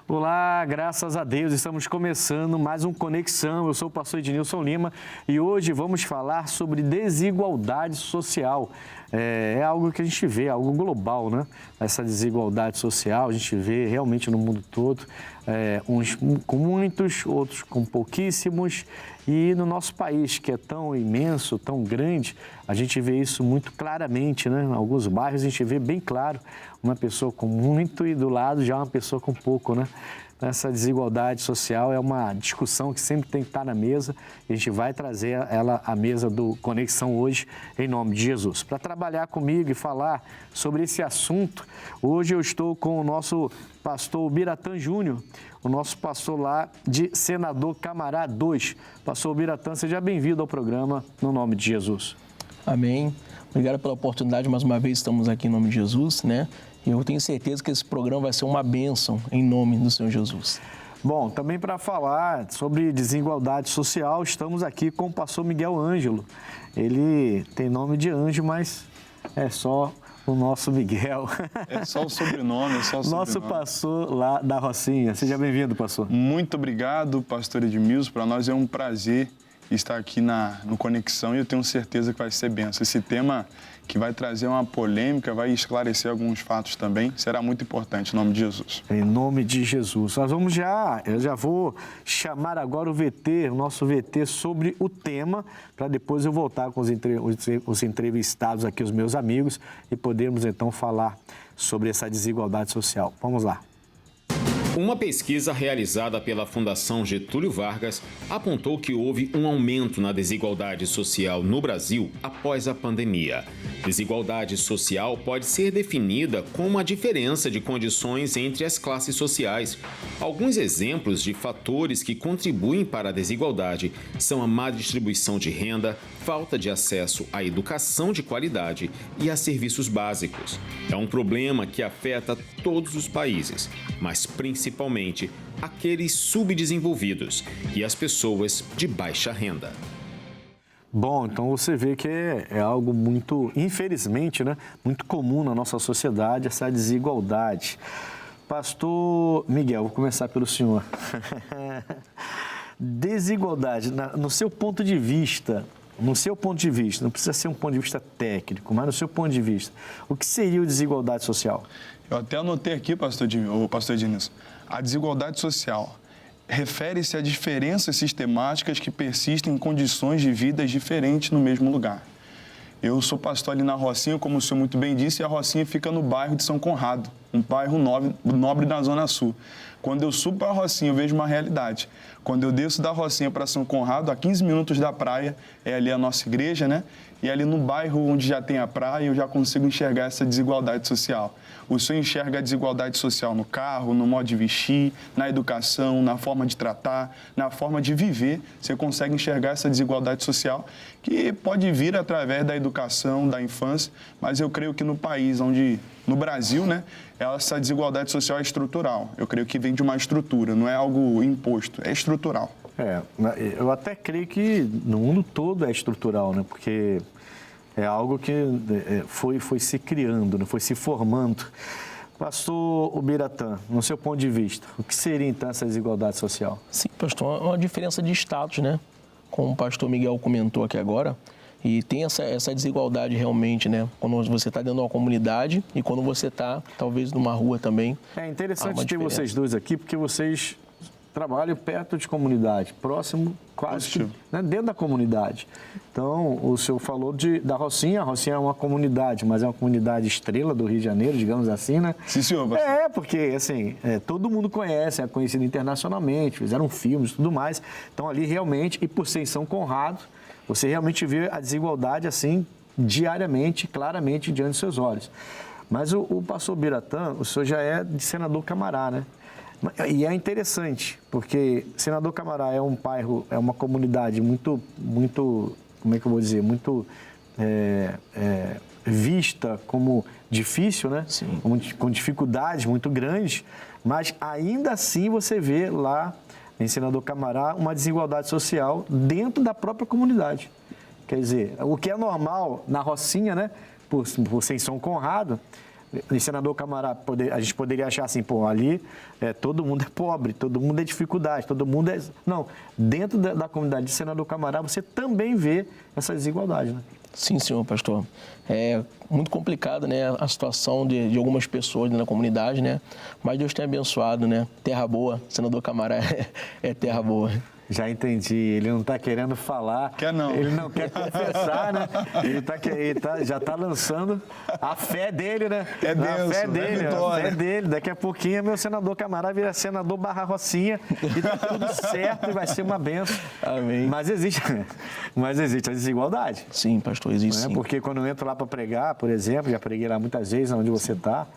Olá, graças a Deus, estamos começando mais um Conexão. Eu sou o pastor Ednilson Lima e hoje vamos falar sobre desigualdade social. É algo que a gente vê, algo global, né? Essa desigualdade social, a gente vê realmente no mundo todo, uns com muitos, outros com pouquíssimos. E no nosso país, que é tão imenso, tão grande, a gente vê isso muito claramente, né? Em alguns bairros a gente vê bem claro uma pessoa com muito e do lado já uma pessoa com pouco, né? Essa desigualdade social é uma discussão que sempre tem que estar na mesa e a gente vai trazer ela à mesa do Conexão hoje, em nome de Jesus. Para trabalhar comigo e falar sobre esse assunto, hoje eu estou com o nosso pastor Biratã Júnior, o nosso pastor lá de Senador Camará 2. Pastor Biratã, seja bem-vindo ao programa, no nome de Jesus. Amém. Obrigado pela oportunidade, mais uma vez estamos aqui em nome de Jesus, né? E eu tenho certeza que esse programa vai ser uma bênção em nome do Senhor Jesus. Bom, também para falar sobre desigualdade social, estamos aqui com o pastor Miguel Ângelo. Ele tem nome de anjo, mas é só o nosso Miguel. É só o sobrenome, é só o sobrenome. Nosso pastor lá da Rocinha. Seja bem-vindo, pastor. Muito obrigado, pastor Edmilson. Para nós é um prazer estar aqui no Conexão e eu tenho certeza que vai ser bênção. Esse tema que vai trazer uma polêmica, vai esclarecer alguns fatos também, será muito importante, em nome de Jesus. Em nome de Jesus. Nós vamos eu já vou chamar agora o nosso VT sobre o tema, para depois eu voltar com os entrevistados aqui, os meus amigos, e podermos então falar sobre essa desigualdade social. Vamos lá. Uma pesquisa realizada pela Fundação Getúlio Vargas apontou que houve um aumento na desigualdade social no Brasil após a pandemia. Desigualdade social pode ser definida como a diferença de condições entre as classes sociais. Alguns exemplos de fatores que contribuem para a desigualdade são a má distribuição de renda, falta de acesso à educação de qualidade e a serviços básicos. É um problema que afeta todos os países, mas principalmente aqueles subdesenvolvidos e as pessoas de baixa renda. Bom, então você vê que é algo muito, infelizmente, né, muito comum na nossa sociedade, essa desigualdade. Pastor Miguel, vou começar pelo senhor. Desigualdade, no seu ponto de vista, não precisa ser um ponto de vista técnico, mas no seu ponto de vista, o que seria a desigualdade social? Eu até anotei aqui, pastor Ednilson, a desigualdade social refere-se a diferenças sistemáticas que persistem em condições de vida diferentes no mesmo lugar. Eu sou pastor ali na Rocinha, como o senhor muito bem disse, e a Rocinha fica no bairro de São Conrado, um bairro nobre da Zona Sul. Quando eu subo para a Rocinha, eu vejo uma realidade. Quando eu desço da Rocinha para São Conrado, a 15 minutos da praia, é ali a nossa igreja, né? E ali no bairro onde já tem a praia, eu já consigo enxergar essa desigualdade social. O senhor enxerga a desigualdade social no carro, no modo de vestir, na educação, na forma de tratar, na forma de viver. Você consegue enxergar essa desigualdade social que pode vir através da educação, da infância, mas eu creio que no país no Brasil, né, essa desigualdade social é estrutural. Eu creio que vem de uma estrutura, não é algo imposto, é estrutural. Eu até creio que no mundo todo é estrutural, né? Porque é algo que foi se criando, né? Foi se formando. Pastor Biratã, no seu ponto de vista, o que seria então essa desigualdade social? Sim, pastor, é uma diferença de status, né? Como o pastor Miguel comentou aqui agora, e tem essa desigualdade realmente, né? Quando você está dentro de uma comunidade e quando você está, talvez, numa rua também. É interessante ter vocês dois aqui, porque vocês trabalham perto de comunidade, próximo, quase que, né, dentro da comunidade. Então, o senhor falou da Rocinha. A Rocinha é uma comunidade, mas é uma comunidade estrela do Rio de Janeiro, digamos assim, né? Sim, senhor. Porque, assim, todo mundo conhece, é conhecido internacionalmente, fizeram filmes e tudo mais. Então, ali realmente, e por ser em São Conrado, você realmente vê a desigualdade, assim, diariamente, claramente, diante dos seus olhos. Mas o pastor Biratã, o senhor já é de Senador Camará, né? E é interessante, porque Senador Camará é um bairro, é uma comunidade muito, como é que eu vou dizer, muito vista como difícil, né? Sim. Com dificuldades muito grandes, mas ainda assim você vê lá em Senador Camará uma desigualdade social dentro da própria comunidade. Quer dizer, o que é normal na Rocinha, né? Por ser em São Conrado, em Senador Camará, a gente poderia achar assim, pô, ali todo mundo é pobre, todo mundo é dificuldade, todo mundo é... Não, dentro da comunidade de Senador Camará, você também vê essa desigualdade, né? Sim, senhor pastor. É muito complicado, né, a situação de algumas pessoas na comunidade, né? Mas Deus tem abençoado, né? Terra boa, Senador Camará é terra boa. Já entendi. Ele não está querendo falar. Quer não. Ele não quer confessar, né? Já está lançando a fé dele, né? É denso, a fé dele, vitória. a fé dele. Daqui a pouquinho, meu senador Camará vira senador Barra Rocinha e tá tudo certo e vai ser uma benção. Amém. Mas existe a desigualdade. Sim, pastor, existe sim. Porque quando eu entro lá para pregar, por exemplo, já preguei lá muitas vezes, onde você está,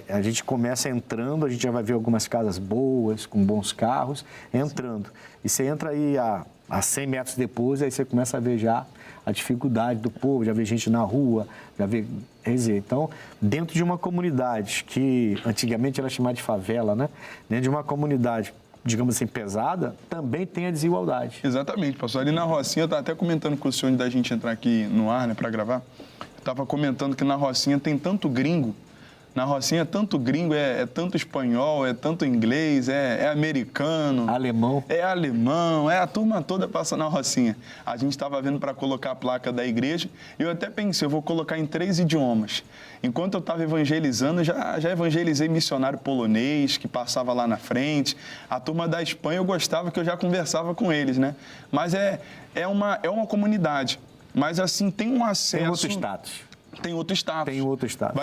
a gente começa entrando, a gente já vai ver algumas casas boas, com bons carros, entrando. E você entra aí a 100 metros depois, aí você começa a ver já a dificuldade do povo, já vê gente na rua, já vê... Então, dentro de uma comunidade que antigamente era chamada de favela, né? Dentro de uma comunidade, digamos assim, pesada, também tem a desigualdade. Exatamente, pastor. Ali na Rocinha, eu estava até comentando com o senhor antes da gente entrar aqui no ar, né, para gravar. Estava comentando que na Rocinha tem tanto gringo. Na Rocinha é tanto gringo, é tanto espanhol, é tanto inglês, é americano. Alemão. É alemão, a turma toda passa na Rocinha. A gente estava vendo para colocar a placa da igreja e eu até pensei, eu vou colocar em 3 idiomas. Enquanto eu estava evangelizando, já evangelizei missionário polonês que passava lá na frente. A turma da Espanha eu gostava que eu já conversava com eles, né? Mas é uma comunidade. Mas assim, tem um acesso... Tem outro status. Tem outro status. Tem outro status.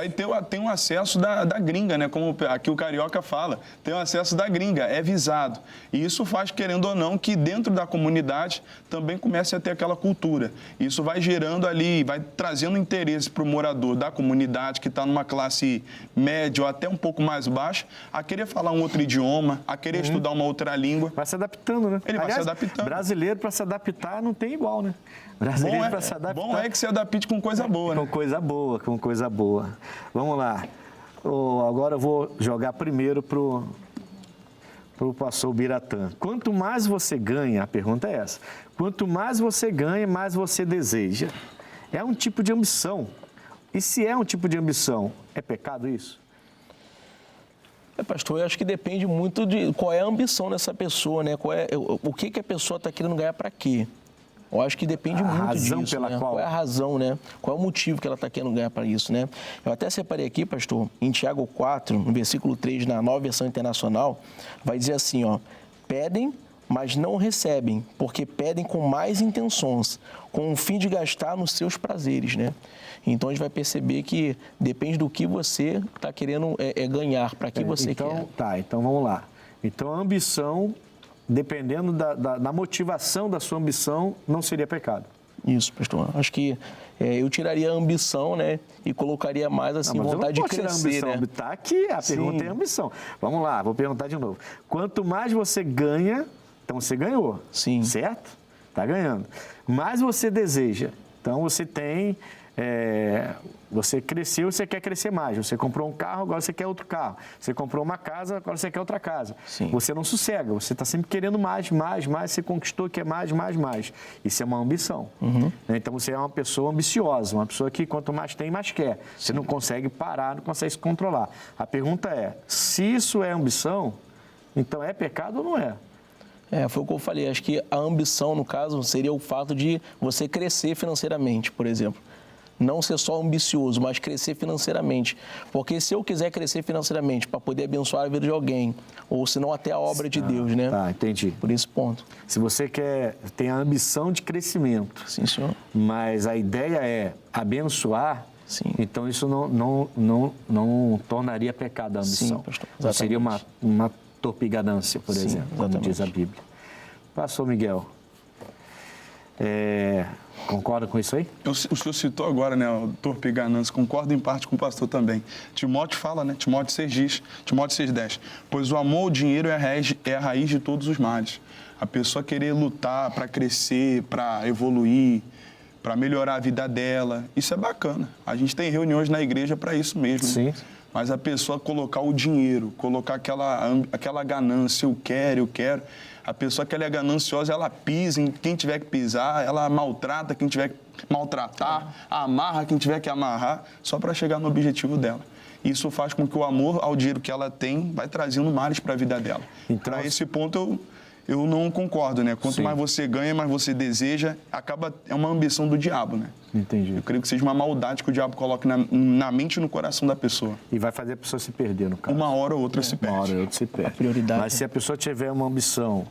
Tem um acesso da gringa, né? Como aqui o carioca fala. Tem um acesso da gringa, é visado. E isso faz, querendo ou não, que dentro da comunidade também comece a ter aquela cultura. Isso vai gerando ali, vai trazendo interesse para o morador da comunidade que está numa classe média ou até um pouco mais baixa, a querer falar um outro idioma, a querer estudar uma outra língua. Vai se adaptando, né? Ele vai se adaptando. Brasileiro, para se adaptar, não tem igual, né? Brasileiro para se adaptar. Bom é que se adapte com coisa boa, né? Com coisa boa. Vamos lá. Agora eu vou jogar primeiro pro pastor Biratã. Quanto mais você ganha, a pergunta é essa, quanto mais você ganha, mais você deseja. É um tipo de ambição. E se é um tipo de ambição, é pecado isso? Pastor, eu acho que depende muito de qual é a ambição dessa pessoa, né? O que a pessoa está querendo ganhar para quê? Eu acho que depende muito disso, né? Qual é a razão, né? Qual é o motivo que ela está querendo ganhar para isso, né? Eu até separei aqui, pastor, em Tiago 4, no versículo 3, na Nova Versão Internacional, vai dizer assim, ó, pedem, mas não recebem, porque pedem com mais intenções, com o fim de gastar nos seus prazeres, né? Então, a gente vai perceber que depende do que você está querendo ganhar, para que você quer. Então vamos lá. Então, a ambição... dependendo da motivação da sua ambição, não seria pecado. Isso, pastor. Acho que eu tiraria a ambição, né? E colocaria mais, assim, vontade de crescer, né? Tá aqui, a pergunta é ambição. Vamos lá, vou perguntar de novo. Quanto mais você ganha, então você ganhou. Sim. Certo? Está ganhando. Mais você deseja. Então você tem... você cresceu, você quer crescer mais. Você comprou um carro, agora você quer outro carro. Você comprou uma casa, agora você quer outra casa. Sim. Você não sossega, você está sempre querendo mais. Você conquistou, quer mais. Isso é uma ambição. Uhum. Então você é uma pessoa ambiciosa, uma pessoa que quanto mais tem, mais quer. Você não consegue parar, não consegue se controlar. A pergunta é, se isso é ambição, então é pecado ou não é? Foi o que eu falei. Acho que a ambição, no caso, seria o fato de você crescer financeiramente, por exemplo. Não ser só ambicioso, mas crescer financeiramente. Porque se eu quiser crescer financeiramente para poder abençoar a vida de alguém, ou se não até a obra de Deus, né? Tá, entendi. Por esse ponto. Se você tem a ambição de crescimento, sim, senhor, mas a ideia é abençoar, sim, então isso não tornaria pecado a ambição. Sim, pastor. Não seria uma torpiganância, por exemplo, como diz a Bíblia. Pastor Miguel, concorda com isso aí? O senhor citou agora, né, o torpiganância, concordo em parte com o pastor também. Timóteo fala, né, Timóteo 6,10, pois o amor ao dinheiro é a raiz de todos os males. A pessoa querer lutar para crescer, para evoluir, para melhorar a vida dela, isso é bacana. A gente tem reuniões na igreja para isso mesmo. Sim. Mas a pessoa colocar o dinheiro, colocar aquela ganância, eu quero. A pessoa que ela é gananciosa, ela pisa em quem tiver que pisar, ela maltrata quem tiver que maltratar, amarra quem tiver que amarrar, só para chegar no objetivo dela. Isso faz com que o amor ao dinheiro que ela tem vai trazendo males para a vida dela. Então, para esse ponto, eu não concordo, né? Quanto mais você ganha, mais você deseja, é uma ambição do diabo, né? Entendi. Eu creio que seja uma maldade que o diabo coloque na mente e no coração da pessoa. E vai fazer a pessoa se perder, no caso. Uma hora ou outra se perde. Uma hora ou outra se perde. Prioridade. Mas se a pessoa tiver uma ambição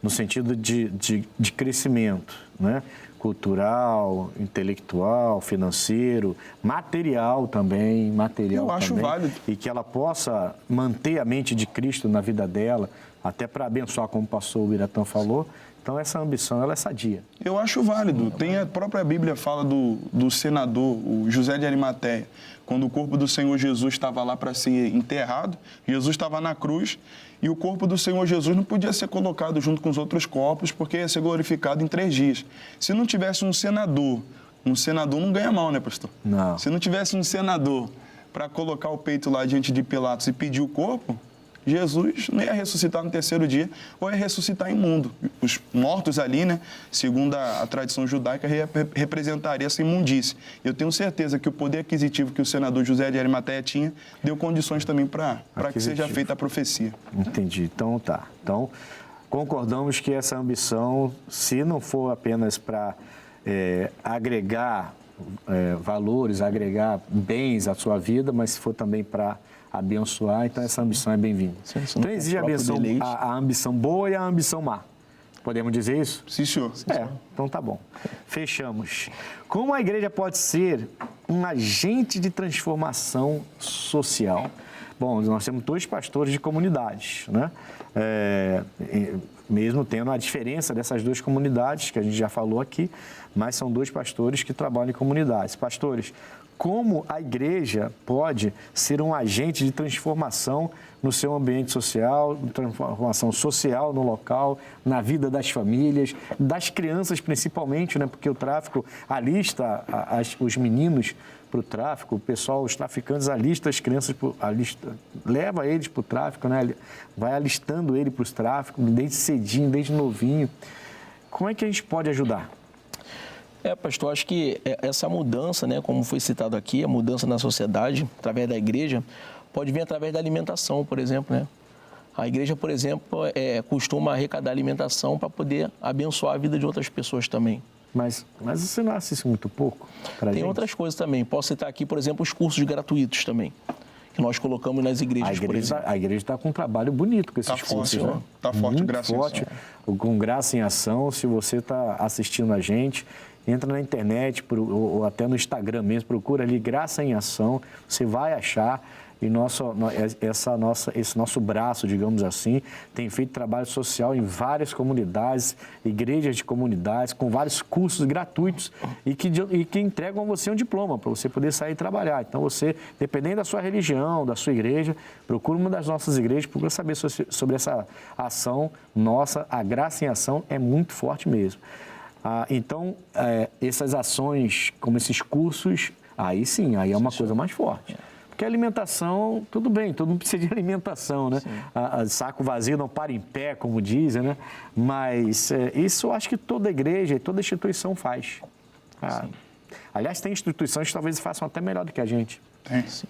no sentido de crescimento, né? Cultural, intelectual, financeiro, material também, Eu acho válido. E que ela possa manter a mente de Cristo na vida dela, até para abençoar, como o pastor Biratã falou. Então, essa ambição, ela é sadia. Eu acho válido. Tem a própria Bíblia fala do senador, o José de Arimateia. Quando o corpo do Senhor Jesus estava lá para ser enterrado, Jesus estava na cruz e o corpo do Senhor Jesus não podia ser colocado junto com os outros corpos porque ia ser glorificado em 3 dias. Se não tivesse um senador não ganha mal, né, pastor? Não. Se não tivesse um senador para colocar o peito lá diante de Pilatos e pedir o corpo, Jesus não ia ressuscitar no 3º dia, ou ia ressuscitar imundo. Os mortos ali, né, segundo a tradição judaica, representaria essa imundície. Eu tenho certeza que o poder aquisitivo que o senador José de Arimateia tinha, deu condições também para que seja feita a profecia. Entendi. Então, tá. Então, concordamos que essa ambição, se não for apenas para agregar valores, agregar bens à sua vida, mas se for também para abençoar, então essa ambição é bem-vinda. Então existe a ambição boa e a ambição má. Podemos dizer isso? Sim, senhor. Então tá bom. Fechamos. Como a igreja pode ser um agente de transformação social? Bom, nós temos 2 pastores de comunidades, né? Mesmo tendo a diferença dessas 2 comunidades, que a gente já falou aqui, mas são 2 pastores que trabalham em comunidades. Pastores, como a igreja pode ser um agente de transformação no seu ambiente social, transformação social no local, na vida das famílias, das crianças principalmente, né? Porque o tráfico alista os meninos para o tráfico, o pessoal, os traficantes alistam as crianças, leva eles para o tráfico, né? Vai alistando ele para os tráficos, desde cedinho, desde novinho. Como é que a gente pode ajudar? Pastor, acho que essa mudança, né, como foi citado aqui, a mudança na sociedade, através da igreja, pode vir através da alimentação, por exemplo, né? A igreja, por exemplo, costuma arrecadar alimentação para poder abençoar a vida de outras pessoas também. Mas você não acha isso muito pouco para a gente? Tem outras coisas também. Posso citar aqui, por exemplo, os cursos gratuitos também, que nós colocamos nas igrejas, por exemplo. A igreja está com um trabalho bonito com esses cursos, né? Está forte, muito Graça forte, em Ação. Com Graça em Ação. Se você está assistindo a gente, entra na internet ou até no Instagram mesmo, procura ali Graça em Ação, você vai achar. E esse nosso braço, digamos assim, tem feito trabalho social em várias comunidades, igrejas de comunidades, com vários cursos gratuitos e que entregam a você um diploma para você poder sair e trabalhar. Então você, dependendo da sua religião, da sua igreja, procura uma das nossas igrejas, procura saber sobre essa ação nossa. A Graça em Ação é muito forte mesmo. Então, essas ações, como esses cursos, aí sim, aí é uma coisa mais forte. Porque a alimentação, tudo bem, todo mundo precisa de alimentação, né? Saco vazio não para em pé, como dizem, né? Mas isso eu acho que toda igreja e toda instituição faz. Aliás, tem instituições que talvez façam até melhor do que a gente.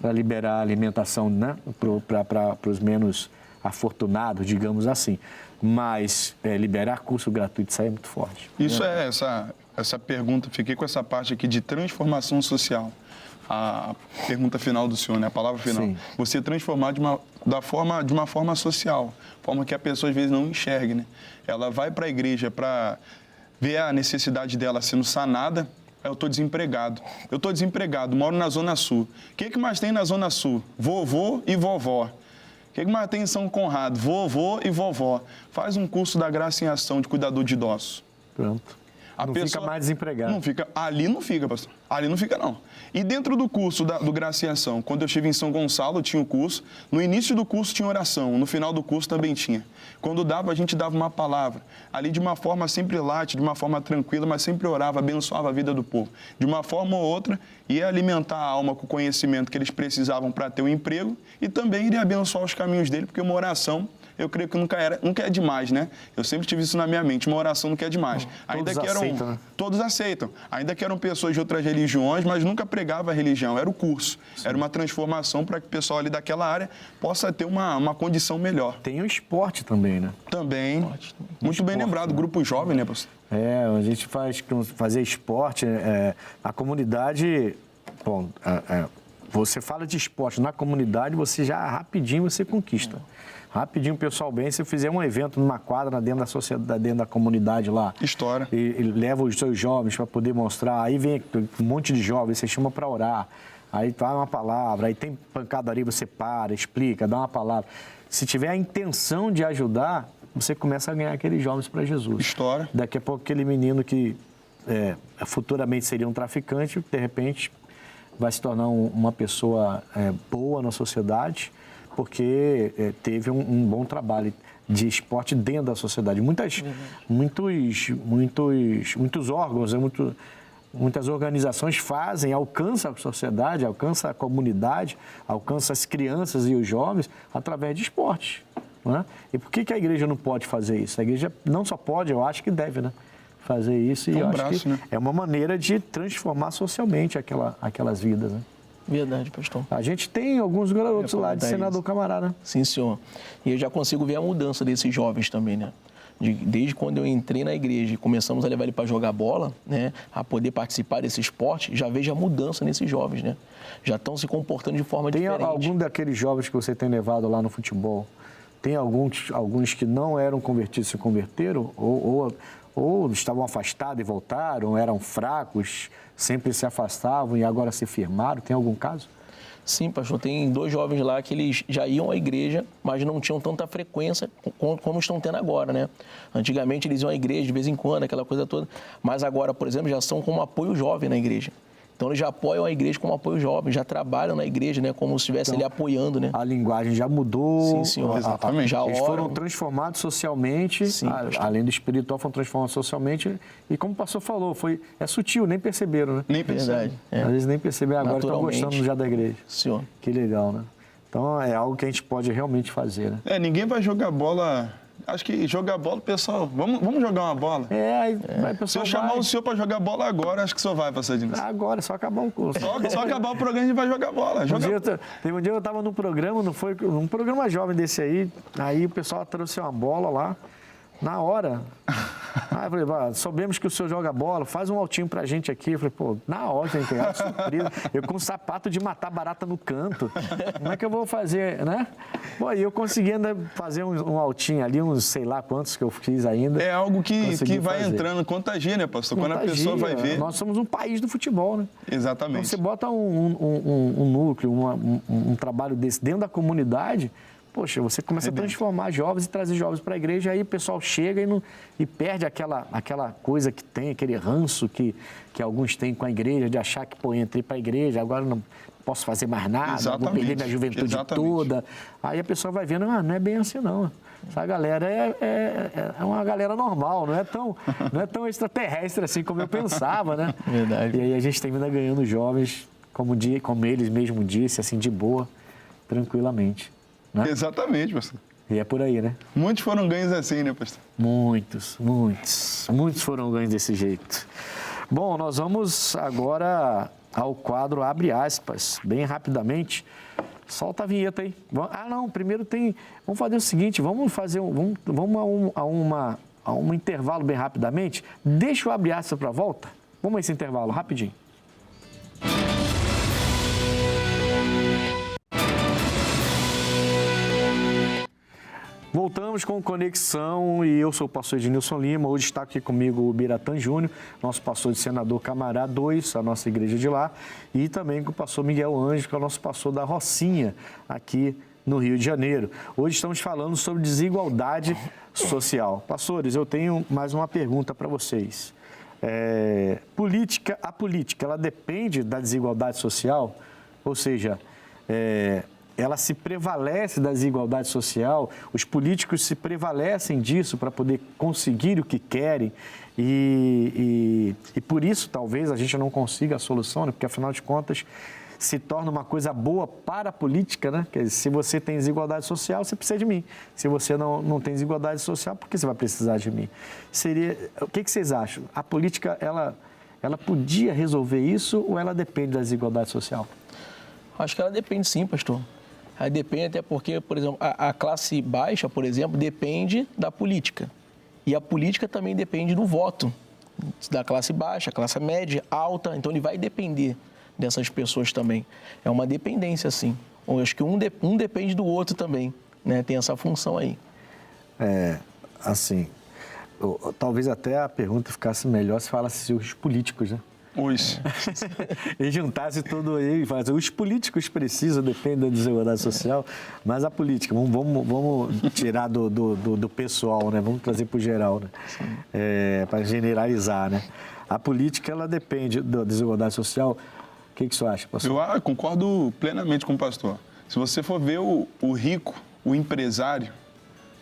Para liberar a alimentação, né? Para os menos afortunados, digamos assim. Mas liberar curso gratuito, isso aí é muito forte. Isso essa pergunta, fiquei com essa parte aqui de transformação social. A pergunta final do senhor, né? A palavra final. Sim. Você transformar de uma forma social, forma que a pessoa às vezes não enxergue, né? Ela vai para a igreja para ver a necessidade dela sendo sanada. Eu estou desempregado, moro na Zona Sul. O que mais tem na Zona Sul? Vovô e vovó. O que mais tem em São Conrado? Vovô e vovó. Faz um curso da Graça em Ação de cuidador de idosos. Pronto. Fica mais desempregado. Não fica, ali não fica, pastor. Ali não fica, não. E dentro do curso do Graça e Ação, quando eu estive em São Gonçalo, tinha o curso. No início do curso tinha oração, no final do curso também tinha. Quando dava, a gente dava uma palavra. Ali de uma forma sempre light, de uma forma tranquila, mas sempre orava, abençoava a vida do povo. De uma forma ou outra, ia alimentar a alma com o conhecimento que eles precisavam para ter um emprego e também iria abençoar os caminhos dele, porque uma oração, eu creio que nunca é demais, né? Eu sempre tive isso na minha mente, uma oração nunca é demais. Aceitam, né? Todos aceitam. Ainda que eram pessoas de outras religiões, mas nunca pregava a religião, era o curso. Sim. Era uma transformação para que o pessoal ali daquela área possa ter uma condição melhor. Tem o esporte também, né? Também. Muito esporte, bem lembrado, né? Grupo Jovem, né, pastor? A gente fazer esporte, a comunidade, bom, você fala de esporte na comunidade, você já rapidinho você conquista. Rapidinho, pessoal, bem, se fizer um evento numa quadra dentro da sociedade, dentro da comunidade lá. História. E leva os seus jovens para poder mostrar, aí vem um monte de jovens, você chama para orar, aí dá uma palavra, aí tem pancadaria, você para, explica, dá uma palavra. Se tiver a intenção de ajudar, você começa a ganhar aqueles jovens para Jesus. História. Daqui a pouco aquele menino que futuramente seria um traficante, de repente vai se tornar uma pessoa boa na sociedade, porque teve um bom trabalho de esporte dentro da sociedade. Muitos órgãos, muitas organizações fazem, alcançam a sociedade, alcançam a comunidade, alcançam as crianças e os jovens através de esporte. Né? E por que a igreja não pode fazer isso? A igreja não só pode, eu acho que deve, né? Fazer isso. E eu acho que é uma maneira de transformar socialmente aquelas vidas, né? Verdade, pastor. A gente tem alguns garotos lá de Senador Camará, né? Sim, senhor. E eu já consigo ver a mudança desses jovens também, né? Desde quando eu entrei na igreja e começamos a levar ele para jogar bola, né? A poder participar desse esporte, já vejo a mudança nesses jovens, né? Já estão se comportando de forma diferente. Tem algum daqueles jovens que você tem levado lá no futebol? Tem alguns que não eram convertidos, se converteram? Ou estavam afastados e voltaram, eram fracos, sempre se afastavam e agora se firmaram? Tem algum caso? Sim, pastor. Tem 2 jovens lá que eles já iam à igreja, mas não tinham tanta frequência como estão tendo agora, né? Antigamente eles iam à igreja de vez em quando, aquela coisa toda. Mas agora, por exemplo, já são como apoio jovem na igreja. Então eles já apoiam a igreja como apoio jovem, já trabalham na igreja, né? Como se estivesse ali apoiando, né? A linguagem já mudou. Sim, senhor. Exatamente. Eles foram transformados socialmente, sim, além do espiritual, foram transformados socialmente. E como o pastor falou, é sutil, nem perceberam, né? Nem perceberam. Às vezes nem perceberam, agora estão gostando já da igreja. Senhor. Que legal, né? Então é algo que a gente pode realmente fazer, né? Ninguém vai jogar bola. Acho que jogar bola, pessoal, vamos jogar uma bola. Aí vai, pessoal. Se eu chamar o senhor para jogar bola agora, acho que o senhor vai, pastor Diniz. Agora, só acabar o curso. Só acabar o programa, a gente vai jogar bola. Teve um dia eu estava num programa, num programa jovem desse aí o pessoal trouxe uma bola lá, na hora. Aí eu falei, soubemos que o senhor joga bola, faz um altinho pra gente aqui. Eu falei, pô, na hora, tem que pegar surpresa. Eu com um sapato de matar barata no canto. Como é que eu vou fazer, né? Pô, e eu consegui ainda fazer um altinho ali, uns sei lá quantos que eu fiz ainda. É algo que vai entrando, contagia, né, pastor? Quando a pessoa vai ver. Nós somos um país do futebol, né? Exatamente. Então, você bota um núcleo, um trabalho desse dentro da comunidade. Poxa, você começa a transformar jovens e trazer jovens para a igreja, aí o pessoal chega e perde aquela coisa que tem, aquele ranço que alguns têm com a igreja, de achar que, pô, entrei para a igreja, agora não posso fazer mais nada, vou perder minha juventude toda. Aí a pessoa vai vendo, não é bem assim não. Essa galera é uma galera normal, não é tão extraterrestre assim como eu pensava, né? Verdade. E aí a gente termina ganhando jovens, como eles mesmo disse, assim, de boa, tranquilamente. Né? Exatamente, pastor. E é por aí, né? Muitos foram ganhos assim, né, pastor? Muitos foram ganhos desse jeito. Bom, nós vamos agora ao quadro Abre Aspas, bem rapidamente. Solta a vinheta aí. Primeiro vamos fazer o seguinte, vamos a um intervalo bem rapidamente. Deixa eu abrir aspas para a volta. Vamos a esse intervalo, rapidinho. Voltamos com Conexão e eu sou o pastor Ednilson Lima. Hoje está aqui comigo o Biratã Júnior, nosso pastor de Senador Camará 2, a nossa igreja de lá, e também com o pastor Miguel Anjo, que é o nosso pastor da Rocinha, aqui no Rio de Janeiro. Hoje estamos falando sobre desigualdade social. Pastores, eu tenho mais uma pergunta para vocês. A política, ela depende da desigualdade social, ou seja, ela se prevalece da desigualdade social, os políticos se prevalecem disso para poder conseguir o que querem e por isso talvez a gente não consiga a solução, né? Porque afinal de contas se torna uma coisa boa para a política, né? Quer dizer, se você tem desigualdade social, você precisa de mim. Se você não tem desigualdade social, por que você vai precisar de mim? O que vocês acham? A política, ela podia resolver isso ou ela depende da desigualdade social? Acho que ela depende sim, pastor. Aí depende até porque, por exemplo, a classe baixa, por exemplo, depende da política. E a política também depende do voto da classe baixa, classe média, alta. Então, ele vai depender dessas pessoas também. É uma dependência, sim. Eu acho que um depende do outro também, né? Tem essa função aí. Assim, talvez até a pergunta ficasse melhor se falasse os políticos, né? Os. E juntasse tudo aí e falasse, os políticos precisam, depende da desigualdade social, mas a política, vamos tirar do pessoal, né? Vamos trazer para o geral, né? Para generalizar, né? A política, ela depende da desigualdade social. O que você acha, pastor? Eu concordo plenamente com o pastor. Se você for ver o rico, o empresário,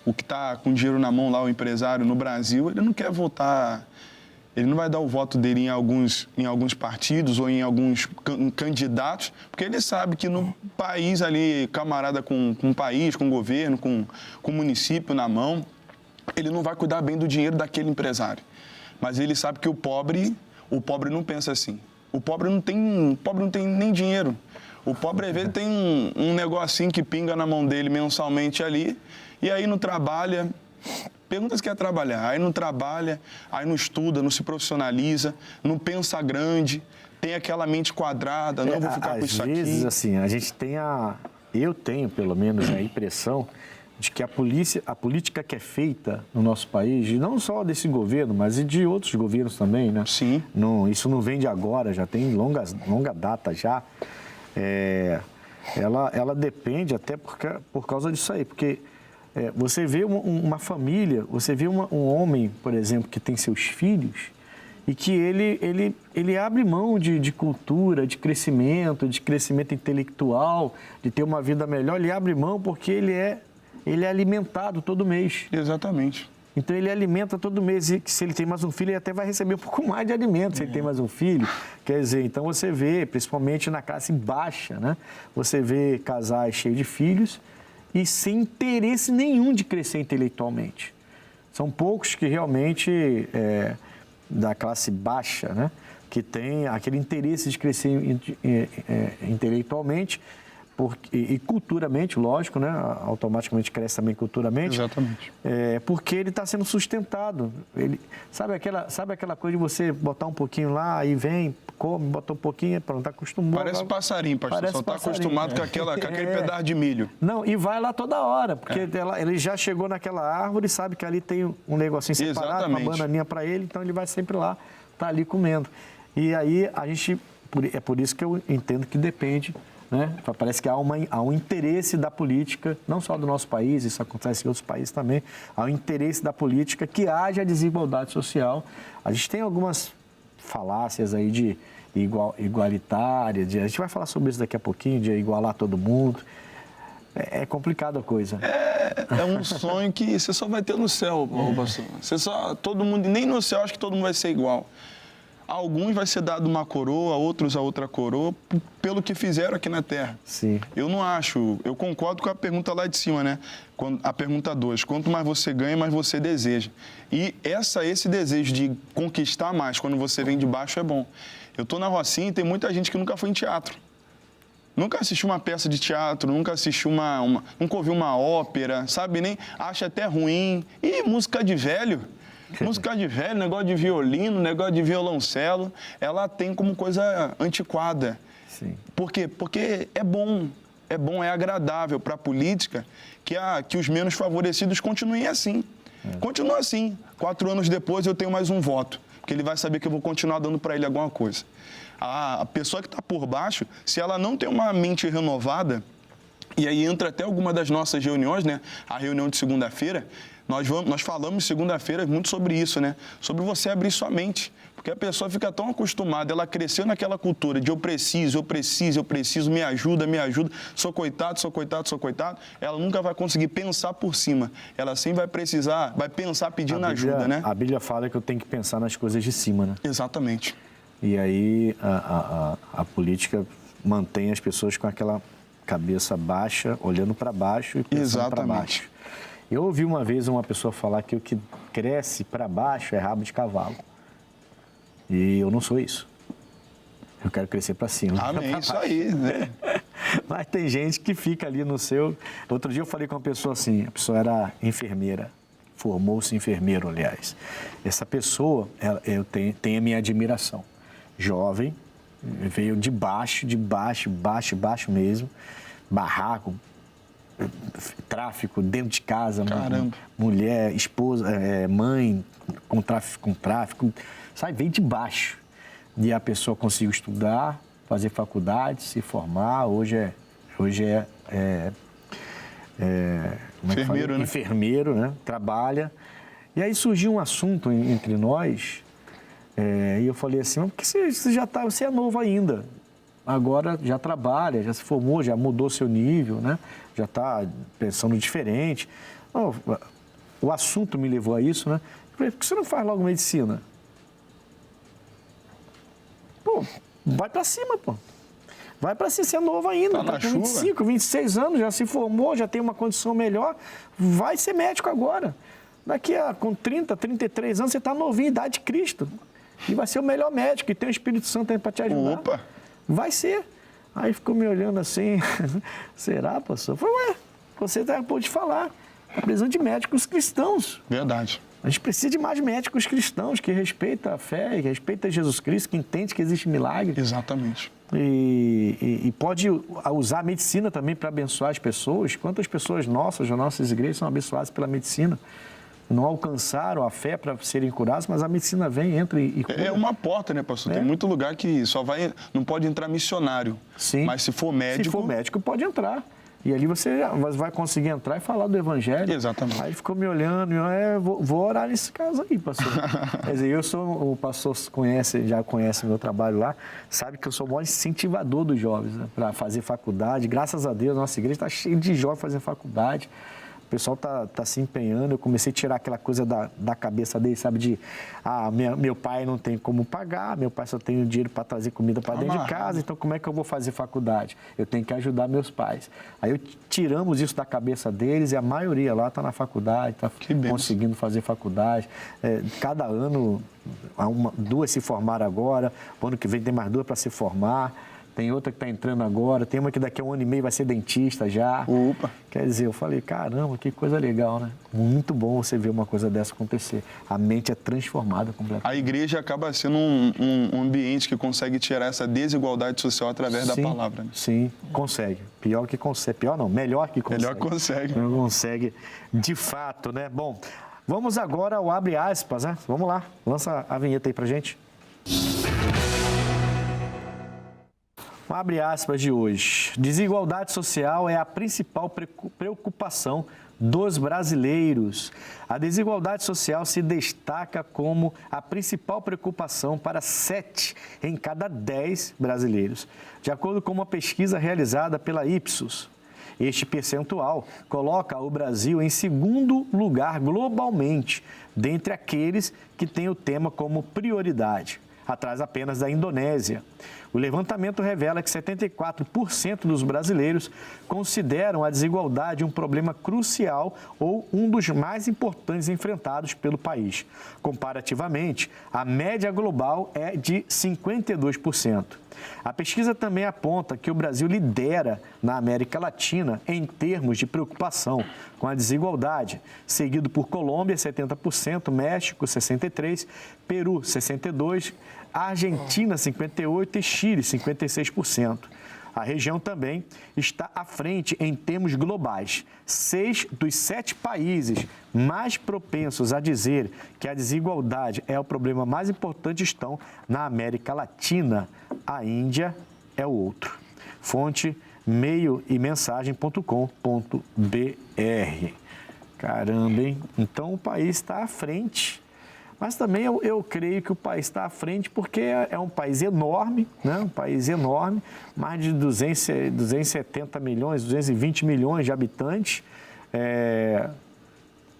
o que está com dinheiro na mão lá, o empresário no Brasil, ele não quer votar, ele não vai dar o voto dele em alguns partidos ou em alguns candidatos, porque ele sabe que no país ali, camarada com o país, com o governo, com o município na mão, ele não vai cuidar bem do dinheiro daquele empresário. Mas ele sabe que o pobre não pensa assim. O pobre não tem nem dinheiro. O pobre, às vezes, tem um negocinho que pinga na mão dele mensalmente ali, e aí não trabalha. Pergunta se quer trabalhar. Aí não trabalha, aí não estuda, não se profissionaliza, não pensa grande, tem aquela mente quadrada, não vou ficar com isso aqui. Às vezes, assim, a gente tem eu tenho, pelo menos, a impressão de que a política que é feita no nosso país, e não só desse governo, mas de outros governos também, né? Sim. Isso não vem de agora, já tem longa data já. Ela depende até por causa disso aí, porque você vê uma família, você vê um homem, por exemplo, que tem seus filhos e que ele abre mão de cultura, de crescimento intelectual, de ter uma vida melhor, ele abre mão porque ele é alimentado todo mês. Exatamente. Então, ele alimenta todo mês. E se ele tem mais um filho, ele até vai receber um pouco mais de alimento se ele tem mais um filho. Quer dizer, então você vê, principalmente na classe baixa, né? Você vê casais cheios de filhos e sem interesse nenhum de crescer intelectualmente. São poucos que realmente, da classe baixa, né? Que tem aquele interesse de crescer intelectualmente, e culturalmente, lógico, né? Automaticamente cresce também culturalmente. Exatamente. Porque ele está sendo sustentado. Sabe aquela coisa de você botar um pouquinho lá, aí vem, come, bota um pouquinho, pronto, está acostumado. Parece passarinho, pastor, só está acostumado com aquele pedaço de milho. Não, e vai lá toda hora, porque ele já chegou naquela árvore, sabe que ali tem um negocinho separado, exatamente, uma bananinha para ele, então ele vai sempre lá, está ali comendo. E aí é por isso que eu entendo que depende, né? Parece que há um interesse da política, não só do nosso país, isso acontece em outros países também, há um interesse da política que haja desigualdade social. A gente tem algumas falácias aí de igualitária, a gente vai falar sobre isso daqui a pouquinho, de igualar todo mundo. É complicada a coisa. É um sonho que você só vai ter no céu, pastor. Todo mundo, nem no céu acho que todo mundo vai ser igual. A alguns vai ser dado uma coroa, a outros a outra coroa, pelo que fizeram aqui na Terra. Sim. Eu não acho, eu concordo com a pergunta lá de cima, né? A pergunta 2, quanto mais você ganha, mais você deseja. E esse desejo de conquistar mais quando você vem de baixo é bom. Eu estou na Rocinha e tem muita gente que nunca foi em teatro. Nunca assistiu uma peça de teatro, nunca assistiu nunca ouviu uma ópera, sabe? Nem acha até ruim. E música de velho? Música de velho, negócio de violino, negócio de violoncelo, ela tem como coisa antiquada. Sim. Por quê? Porque é bom, é agradável para a política que os menos favorecidos continuem assim. Continua assim. 4 anos depois eu tenho mais um voto, porque ele vai saber que eu vou continuar dando para ele alguma coisa. A pessoa que está por baixo, se ela não tem uma mente renovada, e aí entra até alguma das nossas reuniões, né? A reunião de segunda-feira, Nós falamos segunda-feira muito sobre isso, né? Sobre você abrir sua mente. Porque a pessoa fica tão acostumada, ela cresceu naquela cultura de eu preciso, me ajuda, sou coitado, ela nunca vai conseguir pensar por cima. Ela sempre vai pensar pedindo ajuda, né? A Bíblia fala que eu tenho que pensar nas coisas de cima, né? Exatamente. E aí a política mantém as pessoas com aquela cabeça baixa, olhando para baixo e pensando para baixo. Eu ouvi uma vez uma pessoa falar que o que cresce para baixo é rabo de cavalo. E eu não sou isso. Eu quero crescer para cima. Amém, isso aí, né? Mas tem gente que fica ali no seu... Outro dia eu falei com uma pessoa assim, a pessoa era enfermeira, formou-se enfermeiro, aliás. Essa pessoa, eu tenho a minha admiração. Jovem, veio de baixo mesmo, barraco, tráfico dentro de casa, mulher, esposa, mãe com tráfico, sabe, veio de baixo. E a pessoa conseguiu estudar, fazer faculdade, se formar, hoje é enfermeiro, né? Enfermeiro, né? Trabalha. E aí surgiu um assunto entre nós, e eu falei assim, porque você é novo ainda. Agora já trabalha, já se formou, já mudou seu nível, né? Já está pensando diferente. O assunto me levou a isso, né? Eu falei, por que você não faz logo medicina? Pô, vai para cima, pô. Vai para cima, você é novo ainda, tá com 25, 26 anos, já se formou, já tem uma condição melhor, vai ser médico agora. Com 30, 33 anos, você está novinho, idade de Cristo. E vai ser o melhor médico, e tem o Espírito Santo aí para te ajudar. Opa! Vai ser. Aí ficou me olhando assim, será, pastor? Eu falei, você acabou de falar, está precisando de médicos cristãos. Verdade. A gente precisa de mais médicos cristãos que respeitam a fé, que respeitam Jesus Cristo, que entende que existe milagre. Exatamente. E pode usar a medicina também para abençoar as pessoas. Quantas pessoas nossas, das nossas igrejas, são abençoadas pela medicina? Não alcançaram a fé para serem curados, mas a medicina vem, entra e cura. É uma porta, né, pastor? Tem muito lugar que não pode entrar missionário. Sim. Mas se for médico... Se for médico, pode entrar. E ali você vai conseguir entrar e falar do evangelho. Exatamente. Aí ficou me olhando, vou orar nesse caso aí, pastor. Quer dizer, o pastor já conhece meu trabalho lá, sabe que eu sou o maior incentivador dos jovens, né, para fazer faculdade. Graças a Deus, nossa igreja está cheia de jovens fazendo faculdade. O pessoal tá se empenhando. Eu comecei a tirar aquela coisa da cabeça dele, sabe? Meu pai não tem como pagar, meu pai só tem o dinheiro para trazer comida para dentro de casa, então como é que eu vou fazer faculdade? Eu tenho que ajudar meus pais. Aí tiramos isso da cabeça deles e a maioria lá está na faculdade, está conseguindo fazer faculdade. Cada ano, duas se formaram agora, o ano que vem tem mais duas para se formar. Tem outra que está entrando agora, tem uma que daqui a 1 ano e meio vai ser dentista já. Opa! Quer dizer, eu falei, caramba, que coisa legal, né? Muito bom você ver uma coisa dessa acontecer. A mente é transformada completamente. A igreja acaba sendo um ambiente que consegue tirar essa desigualdade social através da palavra. Né? Sim, consegue. Pior que consegue. Pior não, melhor que consegue. Melhor que consegue. Não consegue, de fato, né? Bom, vamos agora ao abre aspas, né? Vamos lá, lança a vinheta aí pra gente. Abre aspas de hoje. Desigualdade social é a principal preocupação dos brasileiros. A desigualdade social se destaca como a principal preocupação para 7 em cada 10 brasileiros, de acordo com uma pesquisa realizada pela Ipsos. Este percentual coloca o Brasil em segundo lugar globalmente, dentre aqueles que têm o tema como prioridade, atrás apenas da Indonésia. O levantamento revela que 74% dos brasileiros consideram a desigualdade um problema crucial ou um dos mais importantes enfrentados pelo país. Comparativamente, a média global é de 52%. A pesquisa também aponta que o Brasil lidera na América Latina em termos de preocupação com a desigualdade, seguido por Colômbia, 70%, México, 63%, Peru, 62%, Argentina, 58% e Chile, 56%. A região também está à frente em termos globais. 6 dos 7 países mais propensos a dizer que a desigualdade é o problema mais importante estão na América Latina. A Índia é o outro. Fonte meioemensagem.com.br. Caramba, hein? Então o país está à frente. Mas também eu creio que o país está à frente porque é um país enorme, né? Um país enorme, mais de 270 milhões, 220 milhões de habitantes.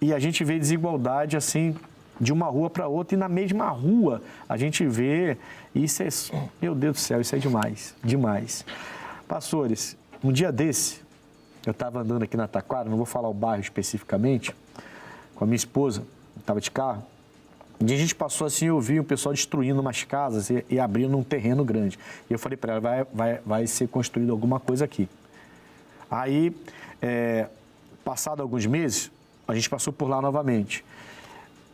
E a gente vê desigualdade assim de uma rua para outra e na mesma rua a gente vê, isso é, meu Deus do céu, isso é demais, demais. Pastores, um dia desse, eu estava andando aqui na Taquara, não vou falar o bairro especificamente, com a minha esposa, estava de carro, e a gente passou assim, eu vi o pessoal destruindo umas casas e abrindo um terreno grande. E eu falei para ela, vai ser construído alguma coisa aqui. Aí, passado alguns meses, a gente passou por lá novamente.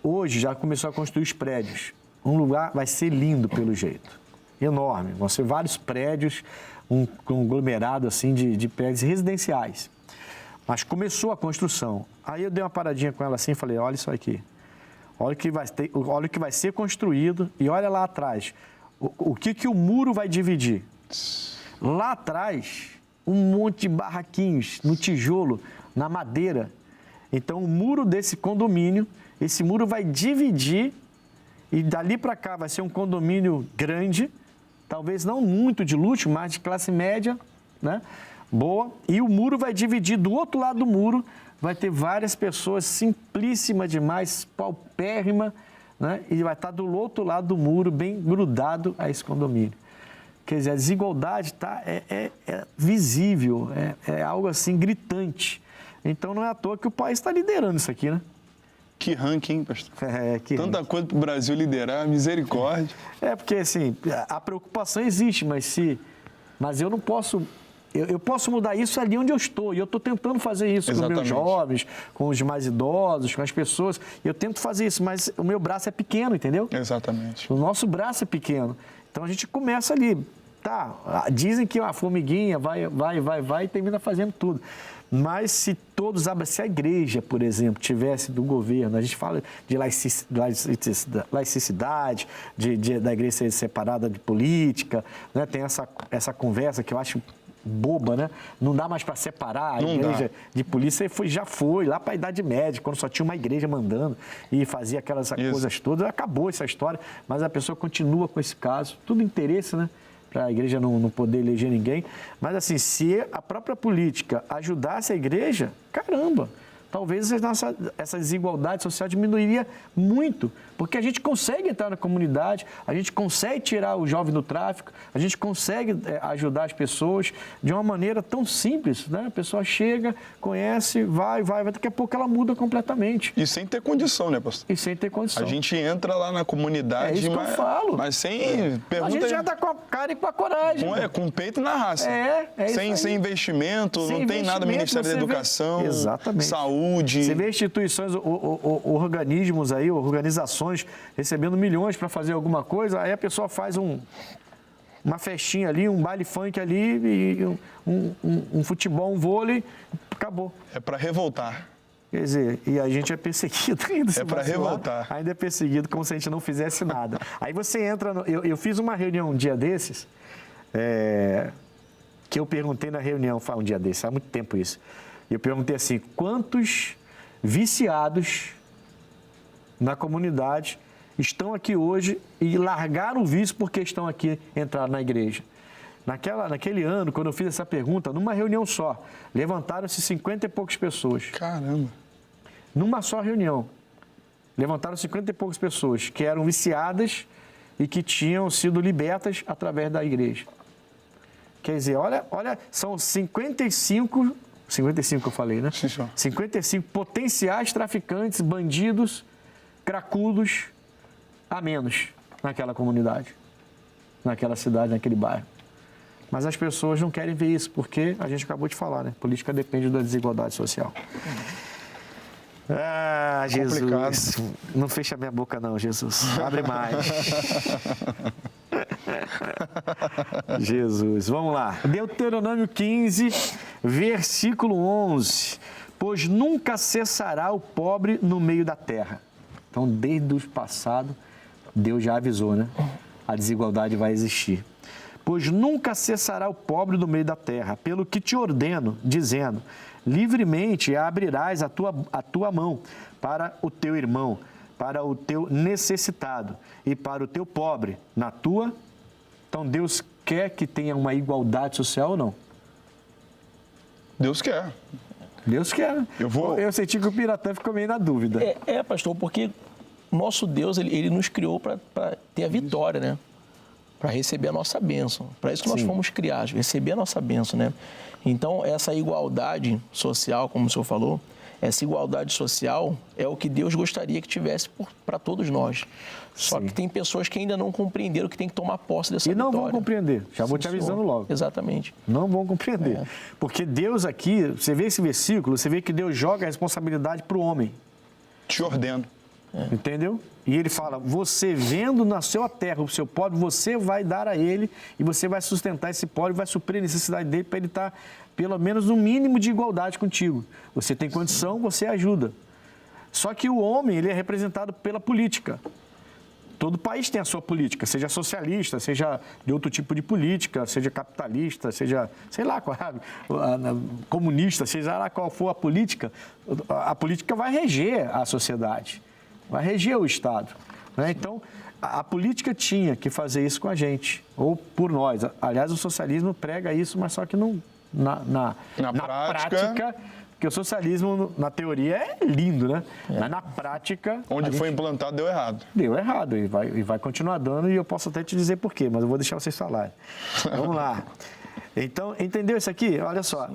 Hoje já começou a construir os prédios. Um lugar vai ser lindo pelo jeito. Enorme. Vão ser vários prédios, um conglomerado assim de prédios residenciais. Mas começou a construção. Aí eu dei uma paradinha com ela assim e falei, olha isso aqui. Olha o que vai ser construído e olha lá atrás. O que o muro vai dividir? Lá atrás, um monte de barraquinhos no tijolo, na madeira. Então, o muro desse condomínio, esse muro vai dividir e dali para cá vai ser um condomínio grande, talvez não muito de luxo, mas de classe média, né? Boa. E o muro vai dividir do outro lado do muro, vai ter várias pessoas simplíssima demais, paupérrima, né? E vai estar do outro lado do muro, bem grudado a esse condomínio. Quer dizer, a desigualdade é visível, é algo assim gritante. Então, não é à toa que o país está liderando isso aqui, né? Que ranking, hein, pastor? Tanta ranking. coisa para o Brasil liderar, misericórdia. Porque assim, a preocupação existe, mas eu não posso... Eu posso mudar isso ali onde eu estou, e eu estou tentando fazer isso com os meus jovens, com os mais idosos, com as pessoas. Eu tento fazer isso, mas o meu braço é pequeno, entendeu? Exatamente. O nosso braço é pequeno. Então, a gente começa ali. Tá, dizem que a formiguinha vai e termina fazendo tudo. Mas se todos se a igreja, por exemplo, tivesse do governo, a gente fala de laicidade, da igreja ser separada de política, né? Tem essa conversa que eu acho boba, né? Não dá mais para separar a igreja de polícia. Já foi lá para a Idade Média, quando só tinha uma igreja mandando e fazia aquelas coisas todas. Acabou essa história, mas a pessoa continua com esse caso. Tudo interesse, né? Para a igreja não poder eleger ninguém. Mas assim, se a própria política ajudasse a igreja, caramba, talvez essa desigualdade social diminuiria muito, porque a gente consegue entrar na comunidade, a gente consegue tirar o jovem do tráfico, a gente consegue ajudar as pessoas de uma maneira tão simples, né? A pessoa chega, conhece, vai, daqui a pouco ela muda completamente. E sem ter condição, né, pastor? E sem ter condição. A gente entra lá na comunidade, isso que eu falo. Mas sem pergunta. A gente já dá com a cara e com a coragem. Com o peito na raça. Sem investimento, não tem nada Ministério da Educação, saúde. Você vê instituições, organismos aí, organizações recebendo milhões para fazer alguma coisa, aí a pessoa faz uma festinha ali, um baile funk ali, e um futebol, um vôlei, acabou. É para revoltar. Quer dizer, e a gente é perseguido ainda. É para revoltar. Ainda é perseguido como se a gente não fizesse nada. Aí você entra... Eu fiz uma reunião um dia desses, que eu perguntei na reunião, um dia desses, há muito tempo isso. E eu perguntei assim, quantos viciados na comunidade estão aqui hoje e largaram o vício porque estão aqui, entraram na igreja? Naquele ano, quando eu fiz essa pergunta, numa reunião só, levantaram-se 50 e poucas pessoas. Caramba! Numa só reunião, levantaram 50 e poucas pessoas que eram viciadas e que tinham sido libertas através da igreja. Quer dizer, olha, são 55 que eu falei, né? Sim, senhor. 55 potenciais traficantes, bandidos, cracudos, a menos naquela comunidade, naquela cidade, naquele bairro. Mas as pessoas não querem ver isso, porque a gente acabou de falar, né? Política depende da desigualdade social. Ah, Jesus. Complicado. Não fecha minha boca não, Jesus. Abre mais. Jesus, vamos lá. Deuteronômio 15, versículo 11. Pois nunca cessará o pobre no meio da terra. Então, desde o passado, Deus já avisou, né? A desigualdade vai existir. pois nunca cessará o pobre no meio da terra, pelo que te ordeno, dizendo, livremente abrirás a tua mão para o teu irmão, para o teu necessitado e para o teu pobre, na tua... Então, Deus quer que tenha uma igualdade social ou não? Deus quer. Deus quer. Eu senti que o Piratã ficou meio na dúvida. Pastor, porque nosso Deus, ele nos criou para ter a vitória, né? Para receber a nossa bênção. Para isso que nós fomos criados, receber a nossa bênção, né? Então, essa igualdade social, como o senhor falou, essa igualdade social é o que Deus gostaria que tivesse para todos nós. Só que tem pessoas que ainda não compreenderam que tem que tomar posse dessa vitória. E não vão compreender. Já vou te avisando logo. Exatamente. Não vão compreender. Porque Deus aqui, você vê esse versículo, você vê que Deus joga a responsabilidade para o homem. Te ordeno. Entendeu? E ele fala, você vendo na sua terra o seu pobre, você vai dar a ele e você vai sustentar esse pobre, vai suprir a necessidade dele para ele estar, pelo menos, no mínimo de igualdade contigo. Você tem condição, você ajuda. Só que o homem, ele é representado pela política. Todo país tem a sua política, seja socialista, seja de outro tipo de política, seja capitalista, seja, sei lá, comunista, seja lá qual for a política vai reger a sociedade, vai reger o Estado. Né? Então, a política tinha que fazer isso com a gente, ou por nós. Aliás, o socialismo prega isso, mas só que não, na prática, porque o socialismo, na teoria, é lindo, né? Mas na prática... Onde foi implantado, deu errado. Deu errado, e vai continuar dando, e eu posso até te dizer por quê, mas eu vou deixar vocês falarem. Vamos lá. Então, entendeu isso aqui? Olha só,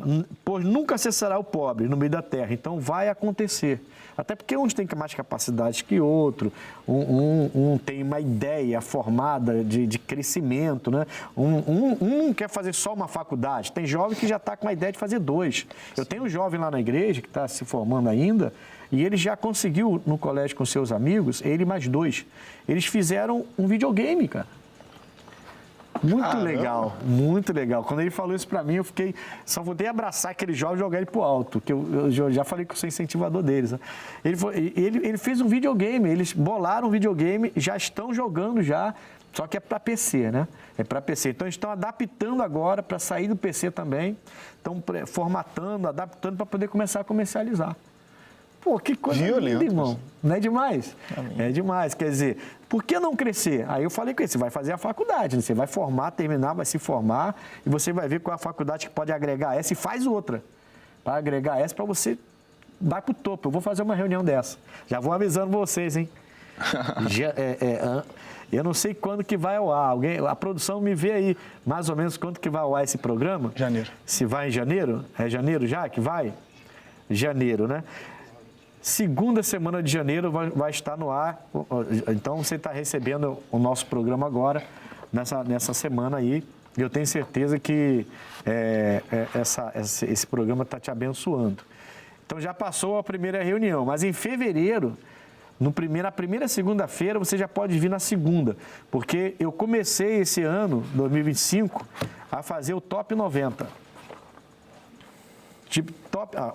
pois nunca cessará o pobre no meio da terra, então vai acontecer. Até porque uns têm mais capacidade que outro, um tem uma ideia formada de crescimento, né? Um quer fazer só uma faculdade, tem jovem que já está com a ideia de fazer 2. Eu tenho um jovem lá na igreja que está se formando ainda, e ele já conseguiu no colégio com seus amigos, ele mais 2. Eles fizeram um videogame, cara. Muito legal, muito legal. Quando ele falou isso pra mim, eu fiquei... Só voltei a abraçar aquele jovem e jogar ele pro alto, que eu já falei que eu sou incentivador deles. Né? Ele fez um videogame, eles bolaram um videogame, já estão jogando já, só que é para PC, né? É para PC. Então, eles estão adaptando agora para sair do PC também, estão formatando, adaptando para poder começar a comercializar. Pô, que coisa linda, irmão. Não é demais? Amém. É demais. Quer dizer, por que não crescer? Aí eu falei com ele, você vai fazer a faculdade, né? Você vai formar, terminar, vai se formar e você vai ver qual é a faculdade que pode agregar essa e faz outra. Para agregar essa, para você vai para o topo. Eu vou fazer uma reunião dessa. Já vou avisando vocês, hein? Eu não sei quando que vai ao ar. A produção me vê aí, mais ou menos, quando que vai ao ar esse programa? Janeiro. Se vai em janeiro? É janeiro já que vai? Janeiro, né? Segunda semana de janeiro vai estar no ar, então você está recebendo o nosso programa agora, nessa semana aí. Eu tenho certeza que esse programa está te abençoando. Então já passou a primeira reunião, mas em fevereiro, na primeira segunda-feira, você já pode vir na segunda, porque eu comecei esse ano, 2025, a fazer o Top 90. Tipo,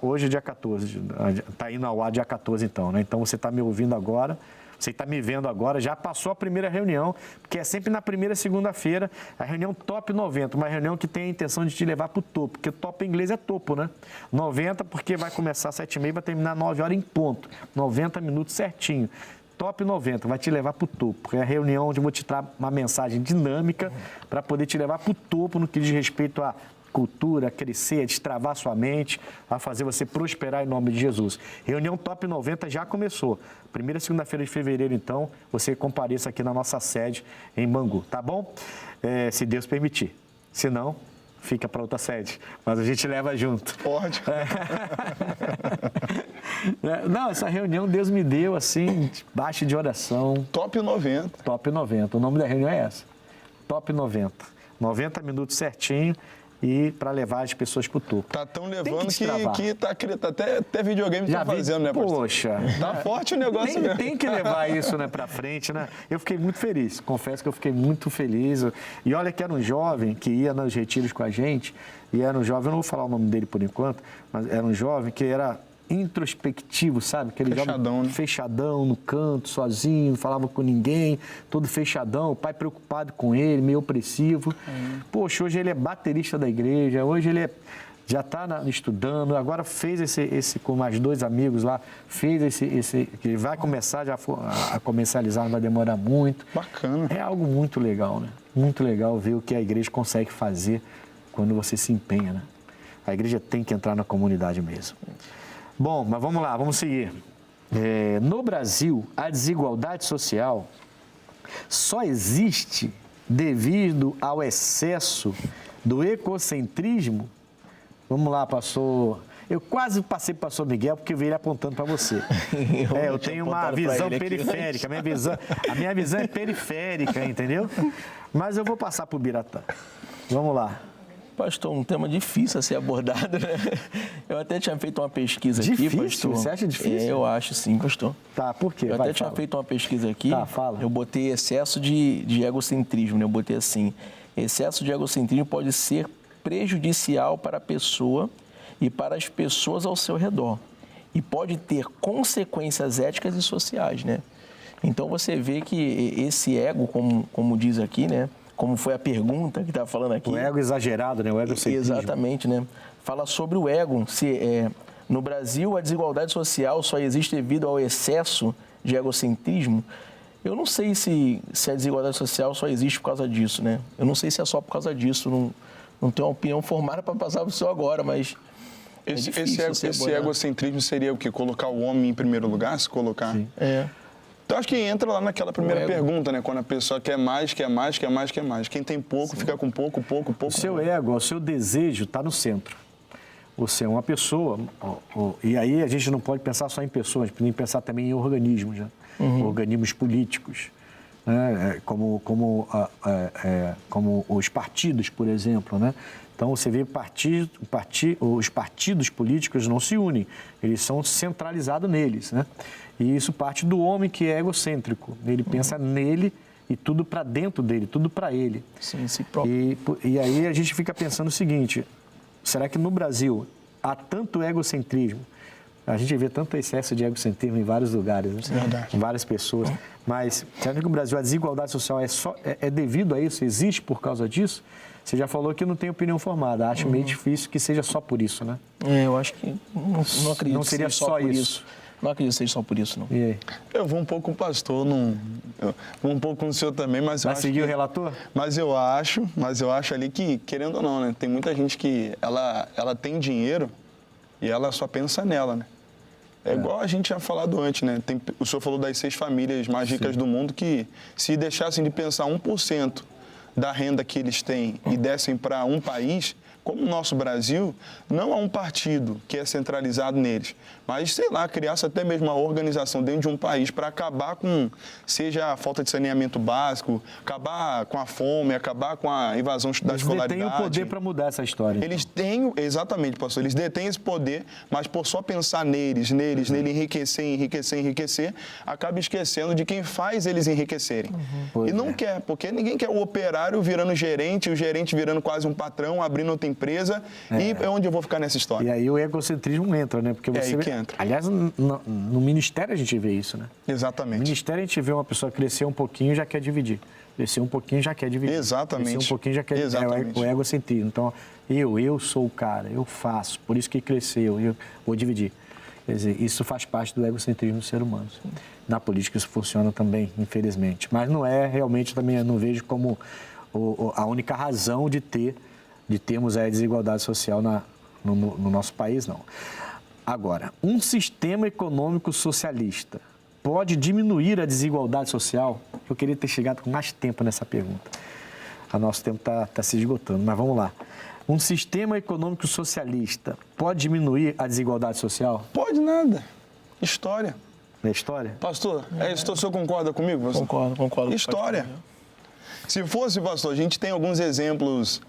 hoje é dia 14, está indo ao ar dia 14 então, né? Então você está me ouvindo agora, você está me vendo agora, já passou a primeira reunião, porque é sempre na primeira segunda-feira, a reunião Top 90, uma reunião que tem a intenção de te levar para o topo, porque top em inglês é topo, né? 90 porque vai começar às 7h30 e vai terminar às 9 horas em ponto, 90 minutos certinho. Top 90, vai te levar para o topo. É a reunião onde eu vou te dar uma mensagem dinâmica para poder te levar para o topo no que diz respeito a cultura, a crescer, a destravar sua mente, a fazer você prosperar em nome de Jesus. Reunião Top 90 já começou. Primeira segunda-feira de fevereiro, então, você compareça aqui na nossa sede em Bangu, tá bom? Se Deus permitir. Se não, fica para outra sede. Mas a gente leva junto. Pode. Não, essa reunião Deus me deu, assim, debaixo de oração. Top 90. Top 90. O nome da reunião é essa. Top 90. 90 minutos certinho. E para levar as pessoas para o topo. Tá tão levando que tá até videogame já tá fazendo, né, pastor? Poxa. Tá forte o negócio mesmo. Tem que levar isso, né, para frente, né? Eu fiquei muito feliz, confesso que eu fiquei muito feliz. E olha que era um jovem que ia nos retiros com a gente, e era um jovem, eu não vou falar o nome dele por enquanto, mas era um jovem que era introspectivo, sabe? Aquele Fechadão, jovem né? fechadão, no canto, sozinho, não falava com ninguém, todo fechadão, o pai preocupado com ele, meio opressivo. Poxa, hoje ele é baterista da igreja, hoje ele já está estudando, agora fez esse com mais 2 amigos lá, fez esse que vai começar já a comercializar, não vai demorar muito. Bacana. É algo muito legal, né? Muito legal ver o que a igreja consegue fazer quando você se empenha, né? A igreja tem que entrar na comunidade mesmo. Bom, mas vamos lá, vamos seguir. No Brasil, a desigualdade social só existe devido ao excesso do egocentrismo. Vamos lá, pastor. Eu quase passei para o pastor Miguel porque eu vi ele apontando para você. Eu tenho uma visão periférica. A minha visão é periférica, entendeu? Mas eu vou passar para o Biratã. Vamos lá. Pastor, um tema difícil a ser abordado, né? Eu até tinha feito uma pesquisa aqui, Difícil? pastor. Você acha difícil? Eu acho sim, pastor. Tá, por quê? Eu até tinha feito uma pesquisa aqui. Tá, fala. Eu botei excesso de egocentrismo, né? Eu botei assim, excesso de egocentrismo pode ser prejudicial para a pessoa e para as pessoas ao seu redor. E pode ter consequências éticas e sociais, né? Então você vê que esse ego, como diz aqui, né? Como foi a pergunta que estava falando aqui. O ego exagerado, né? O egocentrismo. Exatamente, né? Fala sobre o ego. No Brasil, a desigualdade social só existe devido ao excesso de egocentrismo. Eu não sei se a desigualdade social só existe por causa disso, né? Eu não sei se é só por causa disso. Não tenho uma opinião formada para passar para o senhor agora, mas... Esse egocentrismo seria o quê? Colocar o homem em primeiro lugar? Se colocar? Sim. Então, acho que entra lá naquela primeira pergunta, né? Quando a pessoa quer mais, quer mais, quer mais, quer mais. Quem tem pouco, fica com pouco. O seu ego, o seu desejo está no centro. Você é uma pessoa, e aí a gente não pode pensar só em pessoas, a gente tem que pensar também em organismos, né? Organismos políticos, né? Como os partidos, por exemplo, né? Então, você vê os partidos políticos não se unem, eles são centralizados neles, né? E isso parte do homem que é egocêntrico. Ele pensa nele e tudo para dentro dele, tudo para ele. Sim, si próprio. E aí a gente fica pensando o seguinte, será que no Brasil há tanto egocentrismo? A gente vê tanto excesso de egocentrismo em vários lugares, né? Verdade. Em várias pessoas. Mas será que no Brasil a desigualdade social é devido a isso? Existe por causa disso? Você já falou que não tem opinião formada. Acho meio difícil que seja só por isso, né? Eu acho que não acredito Não seria que seja só por isso. Não acredito que seja só por isso, não. E aí? Eu vou um pouco com o pastor, eu vou um pouco com o senhor também, mas eu Vai acho seguir que... o relator? Mas eu acho ali que, querendo ou não, né? Tem muita gente que ela tem dinheiro e ela só pensa nela, né? É igual a gente tinha falado antes, né? O senhor falou das 6 famílias mais ricas do mundo que, se deixassem de pensar 1% da renda que eles têm e dessem para um país, como o nosso Brasil, não há um partido que é centralizado neles, mas, sei lá, criasse até mesmo uma organização dentro de um país para acabar com, seja a falta de saneamento básico, acabar com a fome, acabar com a invasão da escolaridade. Eles detêm o poder para mudar essa história. Eles têm, exatamente, pastor, eles detêm esse poder, mas por só pensar nele enriquecer, acaba esquecendo de quem faz eles enriquecerem. E não quer, porque ninguém quer o operário virando gerente, o gerente virando quase um patrão, abrindo outra empresa, e é onde eu vou ficar nessa história. E aí o egocentrismo entra, né? Porque você aí que entra. Aliás, no ministério a gente vê isso, né? Exatamente. No ministério a gente vê uma pessoa crescer um pouquinho e já quer dividir. Crescer um pouquinho já quer dividir. Exatamente. Crescer um pouquinho já quer dividir. É o egocentrismo. Então, eu sou o cara, eu faço, por isso que cresceu, eu vou dividir. Quer dizer, isso faz parte do egocentrismo do ser humano. Na política isso funciona também, infelizmente. Mas não é realmente, também eu não vejo como a única razão de termos a desigualdade social no nosso país, não. Agora, um sistema econômico socialista pode diminuir a desigualdade social? Eu queria ter chegado com mais tempo nessa pergunta. O nosso tempo está se esgotando, mas vamos lá. Um sistema econômico socialista pode diminuir a desigualdade social? Pode nada. História. Na história? Pastor, o senhor concorda comigo? Pastor? Concordo. História. Se fosse, pastor, a gente tem alguns exemplos.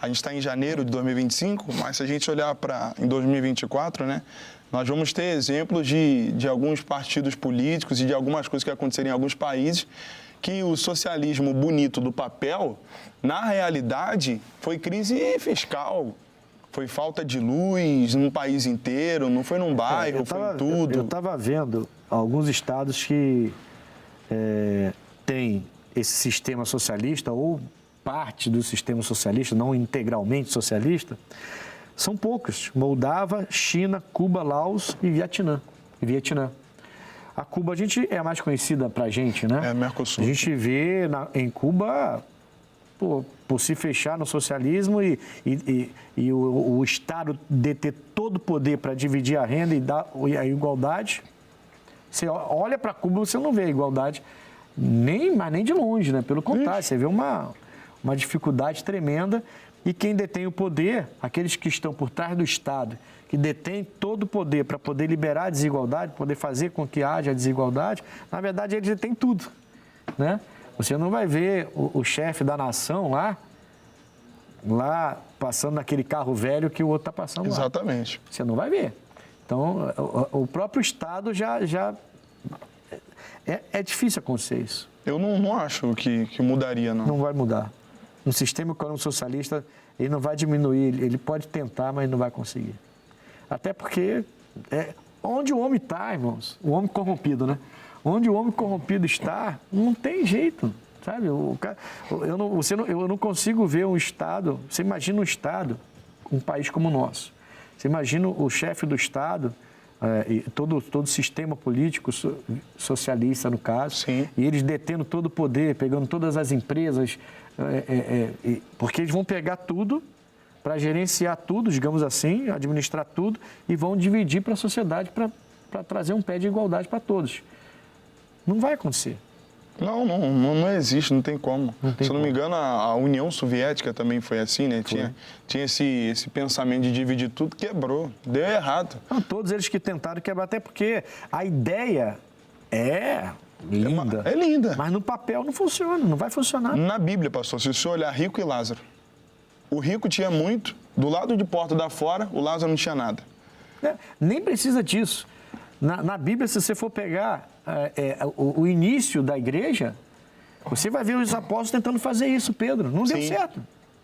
A gente está em janeiro de 2025, mas se a gente olhar para em 2024, né, nós vamos ter exemplos de alguns partidos políticos e de algumas coisas que aconteceram em alguns países que o socialismo bonito do papel, na realidade, foi crise fiscal, Foi falta de luz num país inteiro, não foi num bairro, foi em tudo. Eu estava vendo alguns estados que têm esse sistema socialista ou parte do sistema socialista, não integralmente socialista, são poucos. Moldávia, China, Cuba, Laos e Vietnã. A Cuba, a gente é a mais conhecida pra gente, né? É, Mercosul. A gente vê em Cuba, por se fechar no socialismo e o Estado deter todo o poder para dividir a renda e dar a igualdade. Você olha para Cuba, você não vê a igualdade, mas nem de longe, né? Pelo contrário, você vê uma dificuldade tremenda. E quem detém o poder, aqueles que estão por trás do Estado, que detêm todo o poder para poder liberar a desigualdade, poder fazer com que haja desigualdade, na verdade eles detêm tudo, né? Você não vai ver o chefe da nação lá passando naquele carro velho que o outro está passando lá. Exatamente. Você não vai ver. Então, o próprio Estado já... É difícil acontecer isso. Eu não acho que mudaria, não. Não vai mudar. No sistema econômico socialista, ele não vai diminuir, ele pode tentar, mas não vai conseguir. Até porque onde o homem está, irmãos, o homem corrompido, né? Onde o homem corrompido está, não tem jeito, sabe? Eu não consigo ver um Estado, você imagina um Estado, um país como o nosso. Você imagina o chefe do Estado, e todo o sistema político socialista, no caso, Sim. E eles detendo todo o poder, pegando todas as empresas, porque eles vão pegar tudo para gerenciar tudo, digamos assim, administrar tudo, e vão dividir para a sociedade para trazer um pé de igualdade para todos. Não vai acontecer. Não existe, não tem como. Se eu não me engano, a União Soviética também foi assim, né? Tinha esse pensamento de dividir tudo, quebrou, deu errado. Não, todos eles que tentaram quebrar, até porque a ideia é linda. É linda. Mas no papel não funciona, não vai funcionar. Na Bíblia, pastor, se você olhar Rico e Lázaro, o rico tinha muito, do lado de porta da fora, o Lázaro não tinha nada. Nem precisa disso. Na Bíblia, se você for pegar o início da igreja, você vai ver os apóstolos tentando fazer isso, Pedro. Não deu certo.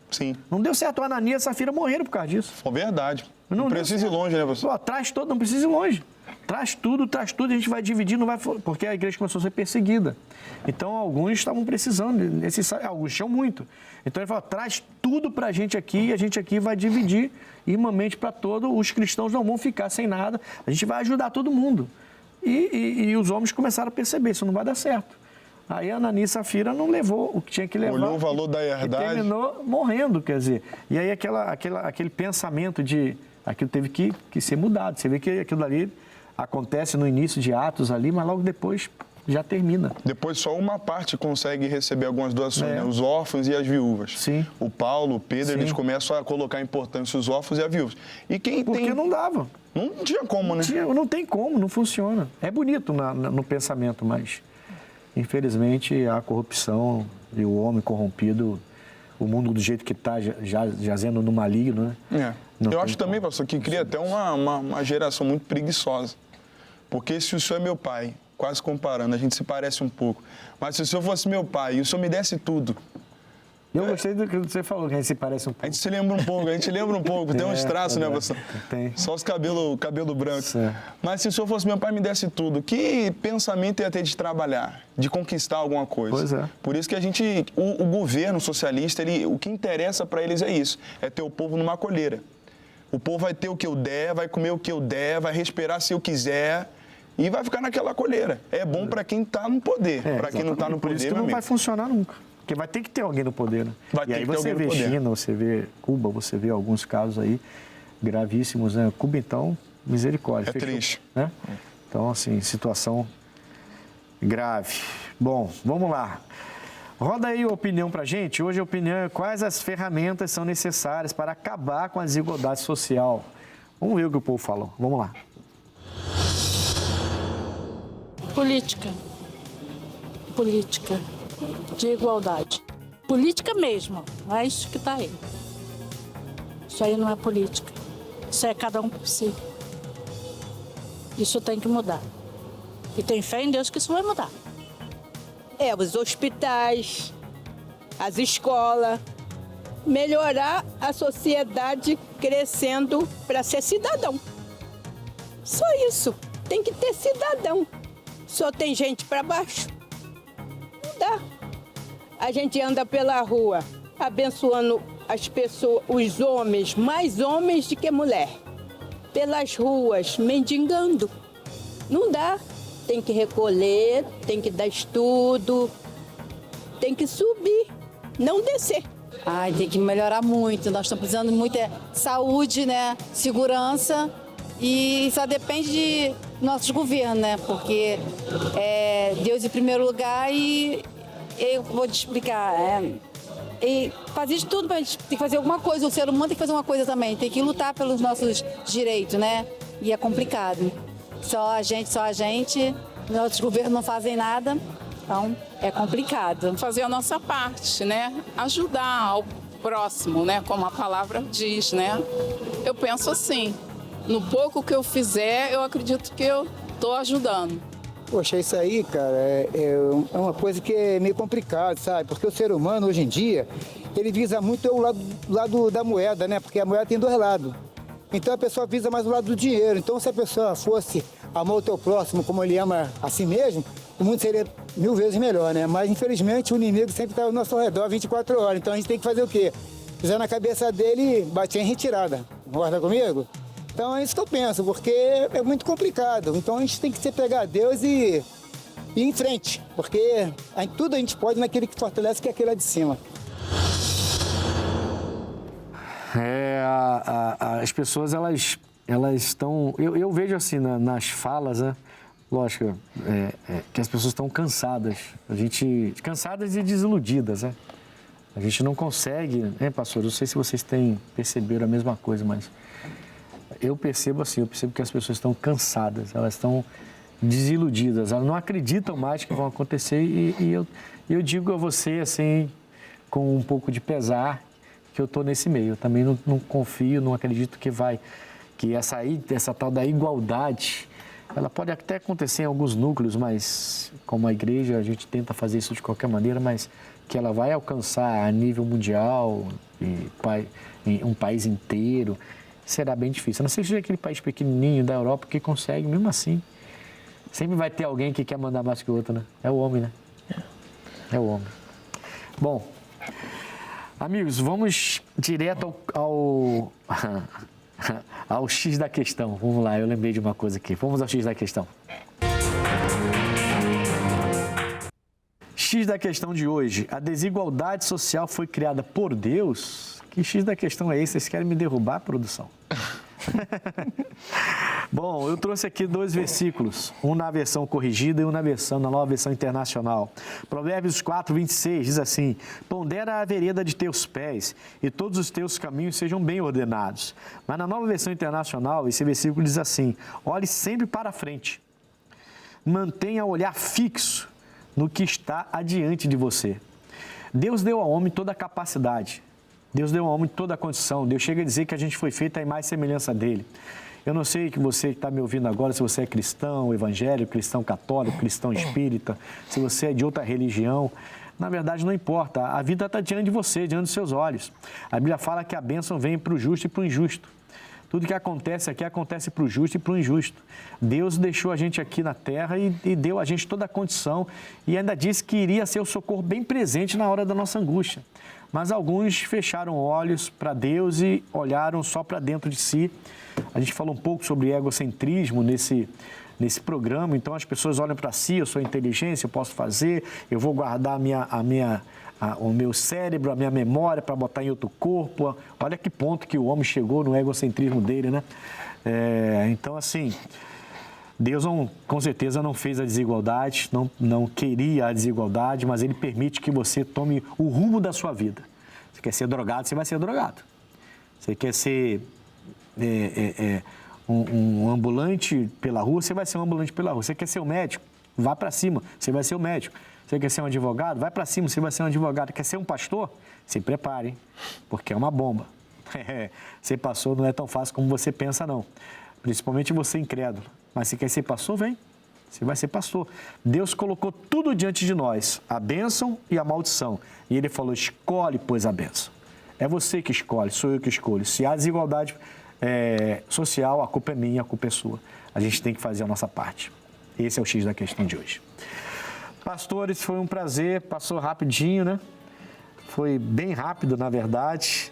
Sim. Não deu certo. O Ananias e a Safira morreram por causa disso. É verdade. Não precisa ir longe, né, pastor? Traz todo, não precisa ir longe. Traz tudo, a gente vai dividir, não vai, porque a igreja começou a ser perseguida. Então, alguns estavam precisando, alguns tinham muito. Então, ele falou, traz tudo para a gente aqui, e a gente aqui vai dividir irmãmente para todos, os cristãos não vão ficar sem nada, a gente vai ajudar todo mundo. E os homens começaram a perceber, isso não vai dar certo. Aí a Ananias e Safira não levou o que tinha que levar. Olhou o valor da herdade. E terminou morrendo, quer dizer. E aí aquele pensamento de... Aquilo teve que ser mudado. Você vê que aquilo ali acontece no início de Atos ali, mas logo depois já termina. Depois só uma parte consegue receber algumas doações, né? Os órfãos e as viúvas. Sim. O Paulo, o Pedro, eles começam a colocar importância os órfãos e as viúvas. E Porque não dava. Não tinha como, né? Não tem como, não funciona. É bonito no pensamento, mas infelizmente a corrupção e o homem corrompido, o mundo do jeito que está, jazendo no maligno, né? Eu acho também, pastor, que cria até uma geração muito preguiçosa. Porque se o senhor é meu pai, quase comparando, a gente se parece um pouco. Mas se o senhor fosse meu pai e o senhor me desse tudo... Eu gostei do que você falou, que a gente se parece um pouco. A gente se lembra um pouco, tem uns traços, né, pastor? Tem. Só os cabelo branco. Certo. Mas se o senhor fosse meu pai e me desse tudo, que pensamento ia ter de trabalhar, de conquistar alguma coisa? Pois é. Por isso que o governo socialista, o que interessa para eles é isso, é ter o povo numa colheira. O povo vai ter o que eu der, vai comer o que eu der, vai respirar se eu quiser e vai ficar naquela colheira. É bom para quem está no poder, para quem não está no Por poder, isso que não vai funcionar nunca. Porque vai ter que ter alguém no poder, né? Vai e aí ter que ter você alguém vê no poder. China, você vê Cuba, você vê alguns casos aí gravíssimos, né? Cuba, então, misericórdia. É triste. Né? Então, assim, situação grave. Bom, vamos lá. Roda aí a opinião pra gente. Hoje a opinião é quais as ferramentas são necessárias para acabar com a desigualdade social. Vamos ver o que o povo falou. Vamos lá. Política de igualdade. Política mesmo, não é isso que está aí. Isso aí não é política. Isso é cada um por si. Isso tem que mudar. E tem fé em Deus que isso vai mudar. Os hospitais, as escolas, melhorar a sociedade crescendo para ser cidadão. Só isso. Tem que ter cidadão. Só tem gente para baixo. Não dá. A gente anda pela rua abençoando as pessoas, os homens, mais homens do que mulher. Pelas ruas, mendigando. Não dá. Tem que recolher, tem que dar estudo, tem que subir, não descer. Ai, tem que melhorar muito. Nós estamos precisando de muita saúde, né? Segurança. E só depende de nossos governos, né? Porque é Deus em primeiro lugar e eu vou te explicar. E fazer de tudo, a gente tem que fazer alguma coisa. O ser humano tem que fazer uma coisa também. Tem que lutar pelos nossos direitos, né? E é complicado. Só a gente. Nossos governos não fazem nada. Então, é complicado. Fazer a nossa parte, né? Ajudar ao próximo, né? Como a palavra diz, né? Eu penso assim, no pouco que eu fizer, eu acredito que eu estou ajudando. Poxa, isso aí, cara, é uma coisa que é meio complicado, sabe? Porque o ser humano, hoje em dia, ele visa muito o lado da moeda, né? Porque a moeda tem dois lados. Então a pessoa visa mais o lado do dinheiro. Então se a pessoa fosse amar o teu próximo como ele ama a si mesmo, o mundo seria 1000 vezes melhor, né? Mas infelizmente o inimigo sempre está ao nosso redor 24 horas. Então a gente tem que fazer o quê? Pisar na cabeça dele e bater em retirada. Concorda comigo? Então é isso que eu penso, porque é muito complicado. Então a gente tem que se pegar a Deus e ir em frente. Porque tudo a gente pode naquele que fortalece, que é aquele lá de cima. As pessoas, elas estão... Eu vejo assim nas falas, né? Lógico, que as pessoas estão cansadas. Cansadas e desiludidas, né? A gente não consegue, né, pastor? Eu não sei se vocês perceberam a mesma coisa, mas eu percebo que as pessoas estão cansadas, elas estão desiludidas, elas não acreditam mais que vão acontecer e eu digo a você, assim, com um pouco de pesar, que eu estou nesse meio. Eu também não confio, não acredito que essa tal da igualdade, ela pode até acontecer em alguns núcleos, mas como a igreja a gente tenta fazer isso de qualquer maneira, mas que ela vai alcançar a nível mundial, em um país inteiro, será bem difícil. A não ser que seja aquele país pequenininho da Europa que consegue, mesmo assim. Sempre vai ter alguém que quer mandar mais que o outro, né? É o homem, né? É o homem. Bom, amigos, vamos direto ao X da questão. Vamos lá, eu lembrei de uma coisa aqui. Vamos ao X da questão. X da questão de hoje. A desigualdade social foi criada por Deus? Que X da questão é esse? Vocês querem me derrubar, produção? Bom, eu trouxe aqui 2 versículos, um na versão corrigida e um na nova versão internacional. Provérbios 4, 26 diz assim: pondera a vereda de teus pés e todos os teus caminhos sejam bem ordenados. Mas na nova versão internacional, esse versículo diz assim: olhe sempre para frente, mantenha o olhar fixo no que está adiante de você. Deus deu ao homem toda a capacidade. Deus deu ao homem toda a condição. Deus chega a dizer que a gente foi feito à imagem e semelhança dele. Eu não sei que você está me ouvindo agora, se você é cristão evangélico, cristão católico, cristão espírita, se você é de outra religião. Na verdade, não importa. A vida está diante de você, diante dos seus olhos. A Bíblia fala que a bênção vem para o justo e para o injusto. Tudo que acontece aqui acontece para o justo e para o injusto. Deus deixou a gente aqui na terra e deu a gente toda a condição e ainda disse que iria ser o socorro bem presente na hora da nossa angústia. Mas alguns fecharam olhos para Deus e olharam só para dentro de si. A gente falou um pouco sobre egocentrismo nesse programa, então as pessoas olham para si, eu sou inteligência, eu posso fazer, eu vou guardar o meu cérebro, a minha memória para botar em outro corpo. Olha que ponto que o homem chegou no egocentrismo dele, né? Então, assim, Deus com certeza não fez a desigualdade, não queria a desigualdade, mas Ele permite que você tome o rumo da sua vida. Você quer ser drogado, você vai ser drogado. Você quer ser um ambulante pela rua, você vai ser um ambulante pela rua. Você quer ser um médico, vá para cima, você vai ser um médico. Você quer ser um advogado, vai para cima, você vai ser um advogado. Quer ser um pastor? Se prepare, hein? Porque é uma bomba. Ser pastor não é tão fácil como você pensa, não. Principalmente você incrédulo. Mas se quer ser pastor, vem. Você vai ser pastor. Deus colocou tudo diante de nós, a bênção e a maldição. E Ele falou, escolhe, pois, a bênção. É você que escolhe, sou eu que escolho. Se há desigualdade social, a culpa é minha, a culpa é sua. A gente tem que fazer a nossa parte. Esse é o X da questão de hoje. Pastores, foi um prazer, passou rapidinho, né? Foi bem rápido, na verdade.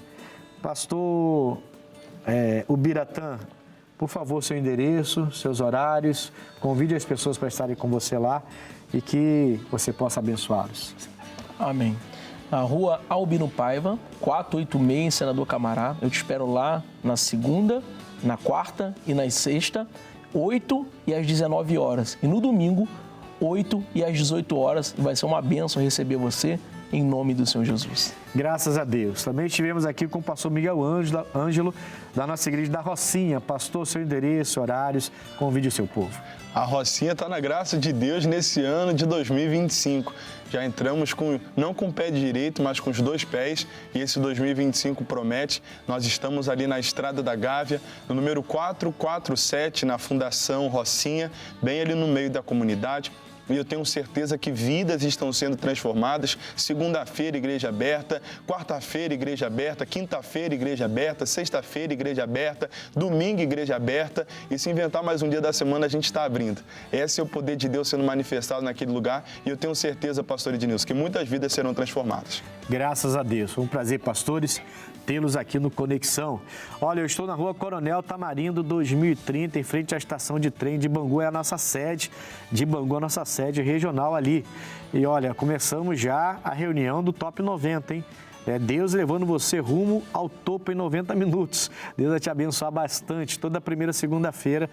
Pastor Ubiratã, por favor, seu endereço, seus horários, convide as pessoas para estarem com você lá e que você possa abençoá-los. Amém. A rua Albino Paiva, 486, em Senador Camará. Eu te espero lá na segunda, na quarta e na sexta, 8 e às 19 horas. E no domingo, 8 e às 18 horas. Vai ser uma bênção receber você em nome do Senhor Jesus. Graças a Deus. Também estivemos aqui com o pastor Miguel Ângelo, da nossa igreja da Rocinha. Pastor, seu endereço, horários, convide o seu povo. A Rocinha está na graça de Deus nesse ano de 2025. Já entramos não com o pé direito, mas com os 2 pés. E esse 2025 promete. Nós estamos ali na Estrada da Gávea, no número 447, na Fundação Rocinha, bem ali no meio da comunidade. E eu tenho certeza que vidas estão sendo transformadas. Segunda-feira, igreja aberta. Quarta-feira, igreja aberta. Quinta-feira, igreja aberta. Sexta-feira, igreja aberta. Domingo, igreja aberta. E se inventar mais um dia da semana, a gente está abrindo. Esse é o poder de Deus sendo manifestado naquele lugar. E eu tenho certeza, pastor Ednilson, que muitas vidas serão transformadas. Graças a Deus. Foi um prazer, pastores, tê-los aqui no Conexão. Olha, eu estou na rua Coronel Tamarindo, 2030, em frente à estação de trem de Bangu. É a nossa sede, de Bangu, a nossa sede regional ali. E olha, começamos já a reunião do Top 90, hein? É Deus levando você rumo ao topo em 90 minutos. Deus vai te abençoar bastante. Toda primeira segunda-feira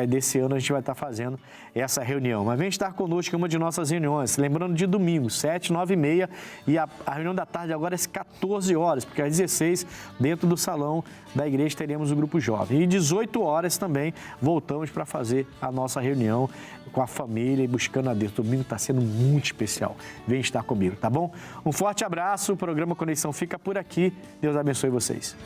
desse ano a gente vai estar fazendo essa reunião. Mas vem estar conosco em uma de nossas reuniões. Lembrando de domingo, 7, 9 e meia. E a reunião da tarde agora é às 14 horas, porque às 16, dentro do salão da igreja, teremos o grupo jovem. E 18 horas também voltamos para fazer a nossa reunião com a família e buscando a Deus. Domingo está sendo muito especial. Vem estar comigo, tá bom? Um forte abraço. O programa Conexão fica por aqui. Deus abençoe vocês.